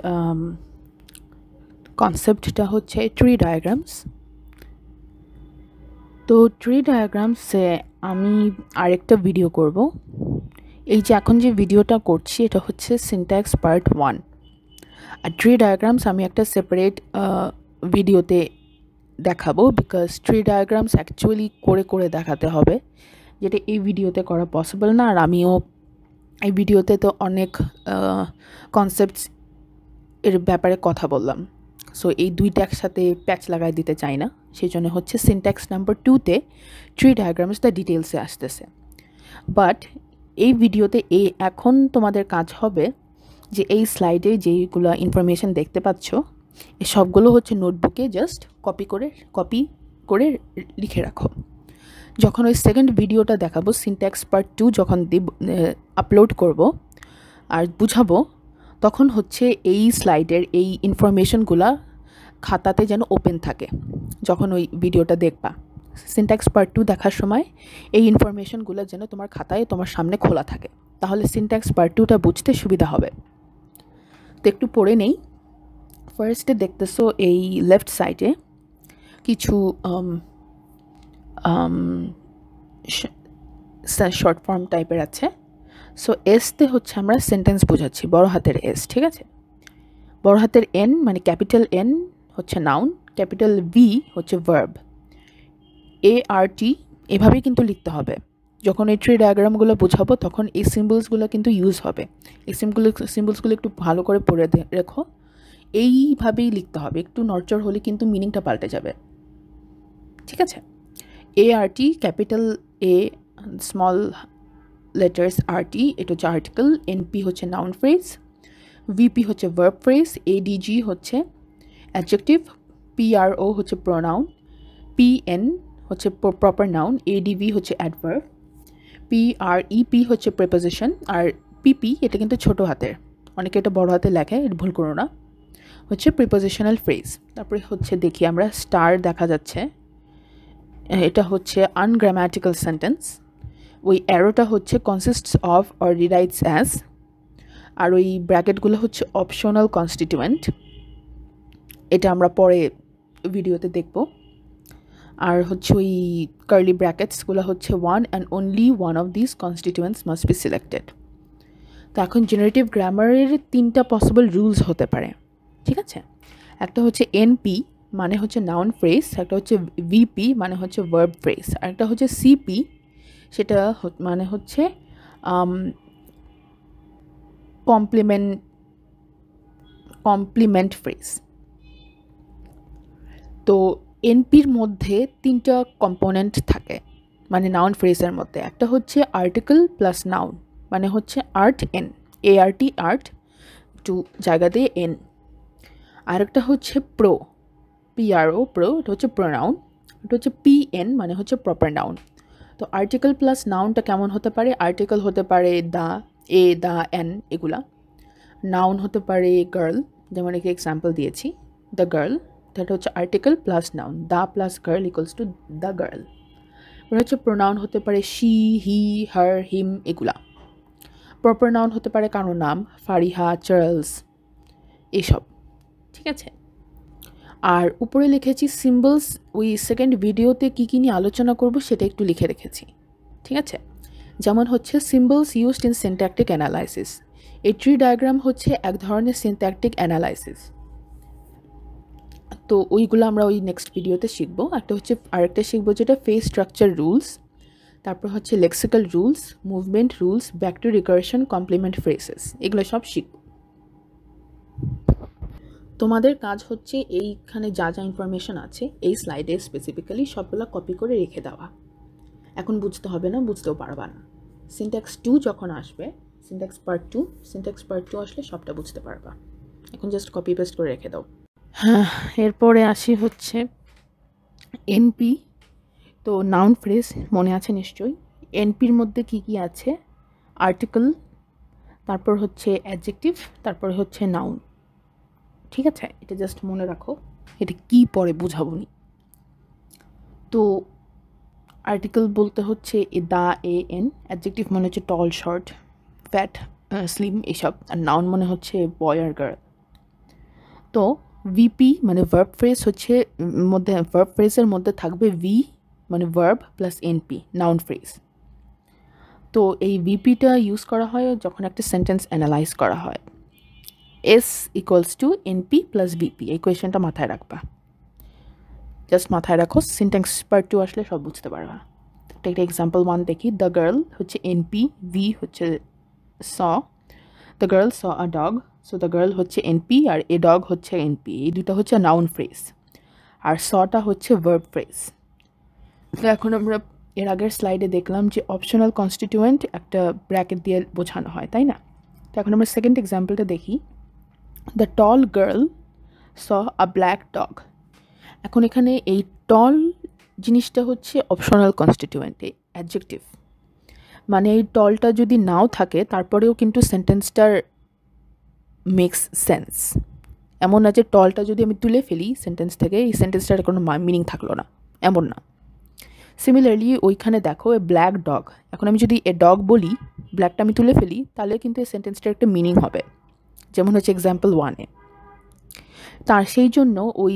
কনসেপ্টটা হচ্ছে ট্রি ডায়াগ্রামস। তো ট্রি ডায়াগ্রামসে আমি আরেকটা ভিডিও করব। এই যে এখন যে ভিডিওটা করছি এটা হচ্ছে সিনট্যাক্স পার্ট 1, আর ট্রি ডায়াগ্রামস আমি একটা সেপারেট ভিডিওতে দেখাবো, বিকজ ট্রি ডায়াগ্রামস অ্যাকচুয়ালি করে দেখাতে হবে, যেটা এই ভিডিওতে করা পসিবল না। আর আমিও এই ভিডিওতে তো অনেক কনসেপ্টস এর ব্যাপারে কথা বললাম, সো এই দুইটা একসাথে প্যাচ লাগাই দিতে চাই না। সেই জন্য হচ্ছে সিনট্যাক্স নাম্বার 2তে ট্রি ডায়াগ্রামসটা ডিটেলসে আসতেছে। বাট এই ভিডিওতে এখন তোমাদের কাজ হবে যে এই স্লাইডে যেইগুলো ইনফরমেশন দেখতে পাচ্ছ, এই সবগুলো হচ্ছে নোটবুকে জাস্ট কপি করে লিখে রাখো। যখন ওই সেকেন্ড ভিডিওটা দেখাবো, সিনট্যাক্স পার্ট 2 যখন আপলোড করব আর বুঝাবো, তখন হচ্ছে এই স্লাইডের এই ইনফরমেশনগুলা খাতাতে যেন ওপেন থাকে। যখন ওই ভিডিওটা দেখবা, সিনট্যাক্স পার্ট 2 দেখার সময় এই ইনফরমেশনগুলো যেন তোমার খাতায় তোমার সামনে খোলা থাকে, তাহলে সিনট্যাক্স পার্ট 2টা বুঝতে সুবিধা হবে। তো একটু পড়ে নেই। ফার্স্টে দেখতেছো এই লেফট সাইডে কিছু শর্ট ফর্ম টাইপের আছে। সো এসতে হচ্ছে আমরা সেন্টেন্স বোঝাচ্ছি, বড় হাতের এস, ঠিক আছে? বড় হাতের এন মানে ক্যাপিটাল এন হচ্ছে নাউন, ক্যাপিটাল ভি হচ্ছে ভার্ব, ART এভাবেই কিন্তু লিখতে হবে। যখন এই ট্রি ডায়াগ্রামগুলো বোঝাবো তখন এই সিম্বলসগুলো কিন্তু ইউজ হবে। এই সিম্বলসগুলো একটু ভালো করে পড়ে রেখো, এইভাবেই লিখতে হবে। একটু নড়চড় হলে কিন্তু মিনিংটা পাল্টে যাবে, ঠিক আছে? ART capital A small letters RT, এটা হচ্ছে আর্টিকেল, NP হচ্ছে নাউন ফ্রেজ, VP হচ্ছে ভার্ব ফ্রেজ, ADG হচ্ছে অ্যাডজেক্টিভ, PRO হচ্ছে প্রোনাউন, PN হচ্ছে প্রপার নাউন, ADV হচ্ছে অ্যাডভার্ব, PREP হচ্ছে প্রিপোজিশন, আর PP এটা কিন্তু ছোট হাতের, অনেকে এটা বড় হাতে লেখে, এটা ভুল করো না, হচ্ছে প্রিপোজিশনাল ফ্রেজ। তারপরে হচ্ছে দেখি আমরা স্টার দেখা যাচ্ছে, এটা হচ্ছে আনগ্রাম্যাটিক্যাল সেন্টেন্স। ওই অ্যারোটা হচ্ছে কনসিস্টস অফ অর রিরাইটস অ্যাজ, আর ওই ব্র্যাকেটগুলো হচ্ছে অপশনাল কনস্টিটিউয়েন্ট, এটা আমরা পরে ভিডিওতে দেখব। আর হচ্ছে ওই কার্লি ব্র্যাকেটসগুলো হচ্ছে one and only one of this constituents must be selected. তো এখন জেনারেটিভ গ্রামারের 3টা পসিবল রুলস হতে পারে, ঠিক আছে? একটা হচ্ছে NP মানে হচ্ছে নাউন ফ্রেজ, একটা হচ্ছে ভিপি মানে হচ্ছে ভার্ব ফ্রেজ, আর একটা হচ্ছে সিপি, সেটা মানে হচ্ছে কমপ্লিমেন্ট ফ্রেজ। তো এনপির মধ্যে 3টা কম্পোনেন্ট থাকে মানে নাউন ফ্রেজের মধ্যে। একটা হচ্ছে আর্টিকেল প্লাস নাউন, মানে হচ্ছে আর্ট এন, ART আর্ট, একটু জায়গা দিয়ে এন। আরেকটা হচ্ছে PRO প্রো, এটা হচ্ছে প্রোনাউন। এটা হচ্ছে PN মানে হচ্ছে প্রপার নাউন। তো আর্টিকেল প্লাস নাউনটা কেমন হতে পারে? আর্টিকেল হতে পারে দ্য এন এগুলা। নাউন হতে পারে গার্ল, যেমন একে এক্সাম্পল দিয়েছি দ্য গার্ল, এটা হচ্ছে article plus noun, the plus girl equals to the girl. এটা হচ্ছে প্রোনাউন হতে পারে শি, হি, হার, হিম এগুলা। প্রপার নাউন হতে পারে কারো নাম, ফারিহা, চার্লস এসব, ঠিক আছে। আর উপরে লিখেছি সিম্বলস, ওই সেকেন্ড ভিডিওতে কী কী নিয়ে আলোচনা করব সেটা একটু লিখে রেখেছি, ঠিক আছে। যেমন হচ্ছে symbols used in syntactic analysis. এই ট্রি ডায়াগ্রাম হচ্ছে এক ধরনের সিনট্যাকটিক অ্যানালাইসিস, তো ওইগুলো আমরা ওই নেক্সট ভিডিওতে শিখবো। আরেকটা শিখবো যেটা ফেস স্ট্রাকচার রুলস, তারপর হচ্ছে lexical rules, movement rules, back to recursion, complement phrases, এগুলো সব শিখব। তোমাদের কাজ হচ্ছে এইখানে যা যা ইনফরমেশন আছে এই স্লাইডে স্পেসিফিক্যালি সবগুলো কপি করে রেখে দেওয়া। এখন বুঝতে হবে না, বুঝতেও পারবা না। সিনট্যাক্স 2 যখন আসবে, সিনট্যাক্স পার্ট 2 আসলে সবটা বুঝতে পারবা। এখন জাস্ট কপি পেস্ট করে রেখে দাও। হ্যাঁ, এরপরে আসি হচ্ছে এনপি। তো নাউন ফ্রেজ মনে আছে নিশ্চয়ই। এনপির মধ্যে কি কি আছে? আর্টিকেল, তারপর হচ্ছে অ্যাডজেক্টিভ, তারপর হচ্ছে নাউন, ঠিক আছে। এটা জাস্ট মনে রাখো, এটা কি পরে বুঝাবো নি। তো আর্টিকেল বলতে হচ্ছে এন, অ্যাডজেক্টিভ মানে হচ্ছে টল, শর্ট, ফ্যাট, স্লিম এসব, আর নাউন মানে হচ্ছে বয় আর গার্ল। তো ভিপি মানে ভার্ব ফ্রেজ হচ্ছে ভার্ব ফ্রেজের মধ্যে থাকবে ভি মানে verb plus NP noun phrase. তো এই ভিপিটা ইউজ করা হয় যখন একটা সেন্টেন্স অ্যানালাইজ করা হয়। S equals to NP plus VP, এই কোয়েশ্চেনটা মাথায় রাখবা, জাস্ট মাথায় রাখো। সিনট্যাক্স পার্ট 2 আসলে সব বুঝতে পারবা। একটা এক্সাম্পল 1 দেখি। দ্য গার্ল হচ্ছে এনপি, ভি হচ্ছে saw, the girl saw a dog, so the girl হচ্ছে এনপি আর এ ডগ হচ্ছে এনপি, এই দুটো হচ্ছে নাউন ফ্রেজ, আর সটা হচ্ছে ভার্ব ফ্রেজ। তো এখন আমরা এর আগের স্লাইডে দেখলাম যে অপশনাল কনস্টিটিউয়েন্ট একটা ব্র্যাকেট দিয়ে বোঝানো হয়, তাই না? তো এখন আমরা সেকেন্ড এক্সাম্পলটা দেখি। The tall girl saw a black dog. এখন এখানে এই টল জিনিসটা হচ্ছে অপশনাল কনস্টিটিউয়েন্ট, অ্যাডজেক্টিভ, মানে এই টলটা যদি নাও থাকে তারপরেও কিন্তু সেন্টেন্সটার মেক্স সেন্স। এমন না যে টলটা যদি আমি তুলে ফেলি সেন্টেন্স থেকে এই সেন্টেন্সটার কোনো মিনিং থাকলো না, এমন না। সিমিলারলি ওইখানে দেখো এ ব্ল্যাক ডগ, এখন আমি যদি এ ডগ বলি, ব্ল্যাকটা আমি তুলে ফেলি, তাহলে কিন্তু এই সেন্টেন্সটার একটা মিনিং হবে, যেমন হচ্ছে এক্সাম্পল 1-এ। তার সেই জন্য ওই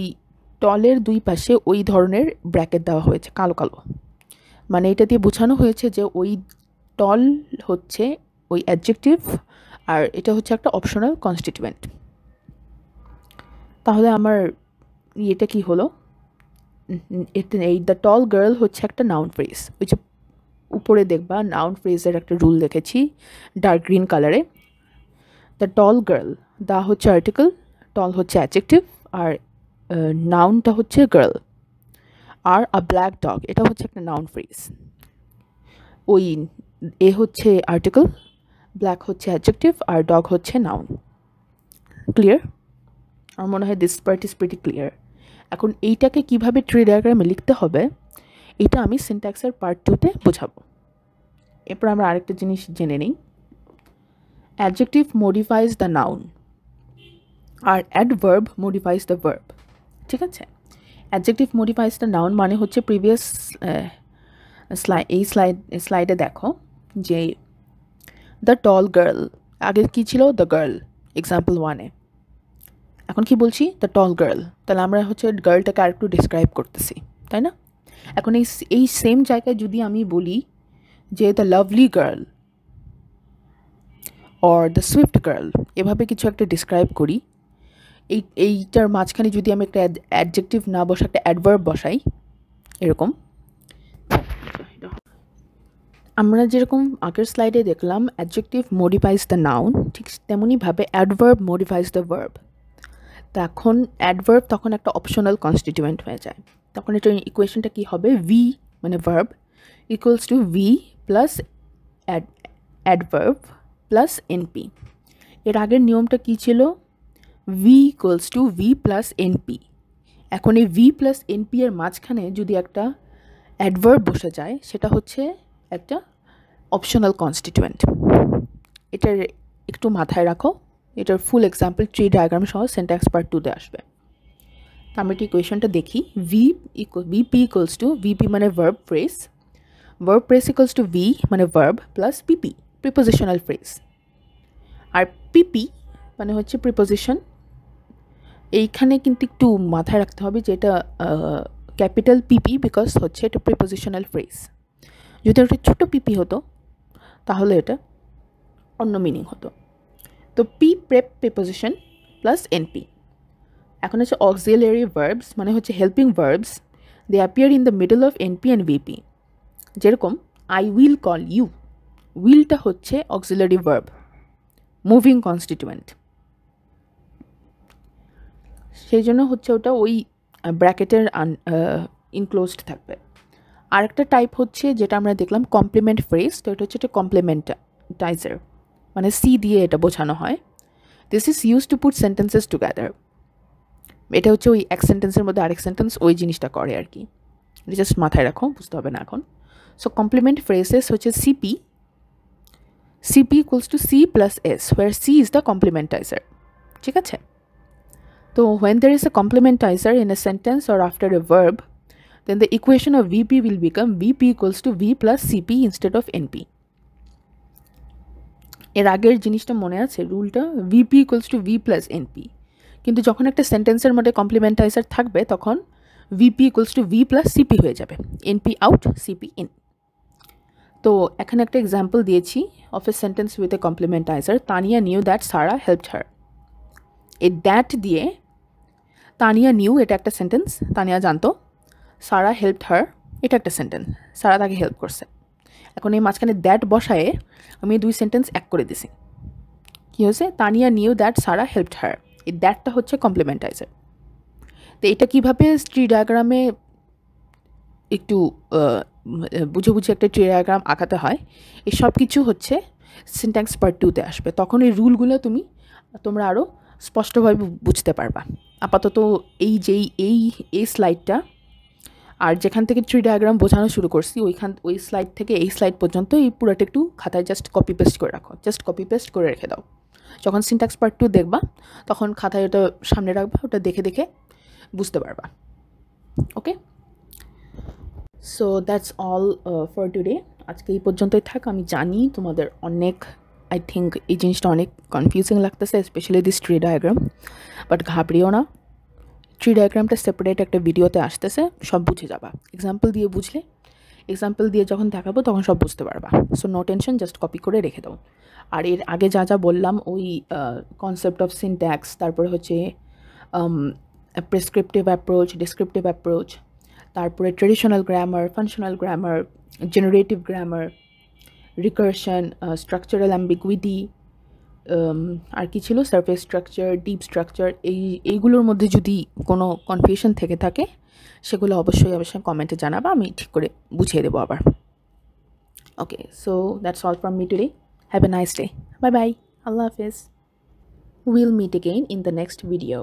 টলের দুই পাশে ওই ধরনের ব্র্যাকেট দেওয়া হয়েছে কালো কালো, মানে এটা দিয়ে বোঝানো হয়েছে যে ওই টল হচ্ছে ওই অ্যাডজেক্টিভ আর এটা হচ্ছে একটা অপশনাল কনস্টিটিউয়েন্ট। তাহলে আমার এটা কি হলো? এই দ্য টল গার্ল হচ্ছে একটা নাউন ফ্রেজ। ওই যে উপরে দেখবা নাউন ফ্রেজের একটা রুল দেখেছি ডার্ক গ্রিন কালারে। দ্য টল গার্ল, দা হচ্ছে আর্টিকেল, টল হচ্ছে অ্যাডজেক্টিভ, আর নাউনটা হচ্ছে গার্ল। আর আ ব্ল্যাক ডগ এটা হচ্ছে একটা নাউন ফ্রেজ। ওই এ হচ্ছে আর্টিকেল, ব্ল্যাক হচ্ছে অ্যাডজেক্টিভ, আর ডগ হচ্ছে নাউন। ক্লিয়ার? আমার মনে হয় this part is pretty clear. এখন এইটাকে কিভাবে ট্রি ডায়াগ্রামে লিখতে হবে এটা আমি সিনট্যাক্সের পার্ট 2-তে বোঝাবো। এরপর আমরা আরেকটা জিনিস জেনে নিই। অ্যাডজেক্টিভ মডিফাইজ দ্য নাউন আর অ্যাডভার্ব মডিফাইজ দ্য ভার্ব, ঠিক আছে। অ্যাডজেক্টিভ মডিফাইজ দ্য নাউন মানে হচ্ছে প্রিভিয়াস স্লাইডে দেখো যে দ্য টল গার্ল, আগে কী ছিল? দ্য গার্ল, এক্সাম্পল 1-এ। এখন কি বলছি? দ্য টল গার্ল, তাহলে আমরা হচ্ছে গার্লটাকে আর একটু ডিসক্রাইব করতেছি, তাই না? এখন এই সেম জায়গায় যদি আমি বলি যে the lovely girl or the Swift girl, এভাবে কিছু একটা ডিসক্রাইব করি, এইটার মাঝখানে যদি আমি একটা অ্যাডজেক্টিভ না বসে একটা অ্যাডভার্ব বসাই এরকম, আমরা যেরকম আগের স্লাইডে দেখলাম অ্যাডজেক্টিভ মডিফাইজ দ্য নাউন, ঠিক তেমনইভাবে অ্যাডভার্ব মডিফাইজ দ্য ভার্ব। তো এখন অ্যাডভার্ব তখন একটা অপশনাল কনস্টিটিউয়েন্ট হয়ে যায়। তখন এটা ইকুয়েশনটা কী হবে, ভি মানে verb equals to V plus adverb plus NP. এর আগের নিয়মটা কী ছিল, V equals to V plus NP. এখন এই ভি প্লাস এনপি এর মাঝখানে যদি একটা অ্যাডভার্ব বসে যায় সেটা হচ্ছে একটা অপশনাল কনস্টিটিউয়েন্ট। এটার একটু মাথায় রাখো, এটার ফুল এক্সাম্পল ট্রি ডায়াগ্রাম সহ সিনট্যাক্স পার্ট 2-তে আসবে। আমরা একটু ইকুয়েশনটা দেখি, ভিপি ইকুয়ালস টু, ভিপি মানে verb phrase equals to V মানে ভার্ব প্লাস পিপি প্রিপোজিশনাল ফ্রেজ, আর পিপি মানে হচ্ছে প্রিপোজিশন। এইখানে কিন্তু একটু মাথায় রাখতে হবে যে এটা ক্যাপিটাল পিপি বিকজ হচ্ছে এটা প্রিপোজিশনাল ফ্রেজ। যদি একটা ছোটো পিপি হতো তাহলে এটা অন্য মিনিং হতো। তো পি প্রিপোজিশন প্লাস এনপি। এখন হচ্ছে অক্সিলারি ভার্বস মানে হচ্ছে helping verbs, they appear in the middle of NP and VP. যেরকম আই উইল কল ইউ, উইলটা হচ্ছে অক্সিলারি ভার্ব, মুভিং কনস্টিটিউয়েন্ট, সেই জন্য হচ্ছে ওটা ওই ব্র্যাকেটের ইনক্লোজড থাকবে। আরেকটা টাইপ হচ্ছে যেটা আমরা দেখলাম কমপ্লিমেন্ট ফ্রেজ, তো এটা হচ্ছে একটা কমপ্লিমেন্টাইজার, মানে সি দিয়ে এটা বোঝানো হয়। This is use to put sentences together. এটা হচ্ছে ওই এক সেন্টেন্সের মধ্যে আরেক সেন্টেন্স ওই জিনিসটা করে আর কি, এটা জাস্ট মাথায় রাখো, বুঝতে হবে না এখন। সো কমপ্লিমেন্ট ফ্রেজেস হচ্ছে CP equals to C plus S, where C is the complementizer. ঠিক আছে, তো when there is a complementizer in a sentence or after a verb, then the equation of VP will become VP equals to V plus CP instead of NP. এর আগের জিনিসটা মনে আছে রুলটা, VP equals to V plus NP, কিন্তু যখন একটা সেন্টেন্সের মধ্যে কমপ্লিমেন্টাইজার থাকবে তখন VP equals to V plus CP হয়ে যাবে, NP out CP in। তো এখানে একটা এক্সাম্পল দিয়েছি of a sentence with a complementizer, Tania knew that Sara helped her. এই দ্যাট দিয়ে তানিয়া নিউ এটা একটা সেন্টেন্স, তানিয়া জানতো, সারা হেল্পড হার এটা একটা সেন্টেন্স, সারা তাকে হেল্প করছে। এখন এই মাঝখানে দ্যাট বসায়ে আমি দুই সেন্টেন্স এক করে দিছি, কী হয়েছে, Tania knew that Sara helped her, এই দ্যাটটা হচ্ছে কমপ্লিমেন্টাইজার। তো এটা কীভাবে ট্রি ডায়াগ্রামে একটু বুঝে বুঝে একটা ট্রি ডায়াগ্রাম আঁকাতে হয়, এই সব কিছু হচ্ছে সিনট্যাক্স পার্ট 2-তে আসবে, তখন এই রুলগুলো তোমরা আরও স্পষ্টভাবে বুঝতে পারবা। আপাতত এই স্লাইডটা আর যেখান থেকে ট্রি ডায়াগ্রাম বোঝানো শুরু করছি ওই স্লাইড থেকে এই স্লাইড পর্যন্ত এই পুরোটা একটু খাতায় জাস্ট কপি পেস্ট করে রাখো, জাস্ট কপি পেস্ট করে রেখে দাও। যখন সিনট্যাক্স পার্ট 2 দেখবা তখন খাতায় ওটা সামনে রাখবা, ওটা দেখে দেখে বুঝতে পারবা। Okay, so that's all for today. আজকে এই পর্যন্তই থাক। আমি জানি তোমাদের অনেক, আই থিঙ্ক এই জিনিসটা অনেক কনফিউজিং লাগতেছে, specially this tree diagram, but ঘাবড়িও না, ট্রি ডায়াগ্রামটা সেপারেট একটা ভিডিওতে আসতেছে, সব বুঝে যাবা। এক্সাম্পল দিয়ে যখন দেখাবো তখন সব বুঝতে পারবা। So no tension, just copy করে রেখে দাও। আর এর আগে যা যা বললাম ওই কনসেপ্ট অফ সিনট্যাক্স, তারপরে হচ্ছে প্রেসক্রিপটিভ অ্যাপ্রোচ, ডেসক্রিপটিভ অ্যাপ্রোচ, তারপরে traditional grammar, functional grammar, generative grammar, recursion, structural ambiguity, আর কি ছিল, সারফেস স্ট্রাকচার, ডিপ স্ট্রাকচার, এইগুলোর মধ্যে যদি কোনো কনফিউশন থেকে থাকে সেগুলো অবশ্যই কমেন্টে জানাবা, আমি ঠিক করে বুঝিয়ে দেবো আবার। Okay, so that's all from me today. Have a nice day. Bye bye. আল্লাহ হাফেজ। Will meet again in the next video.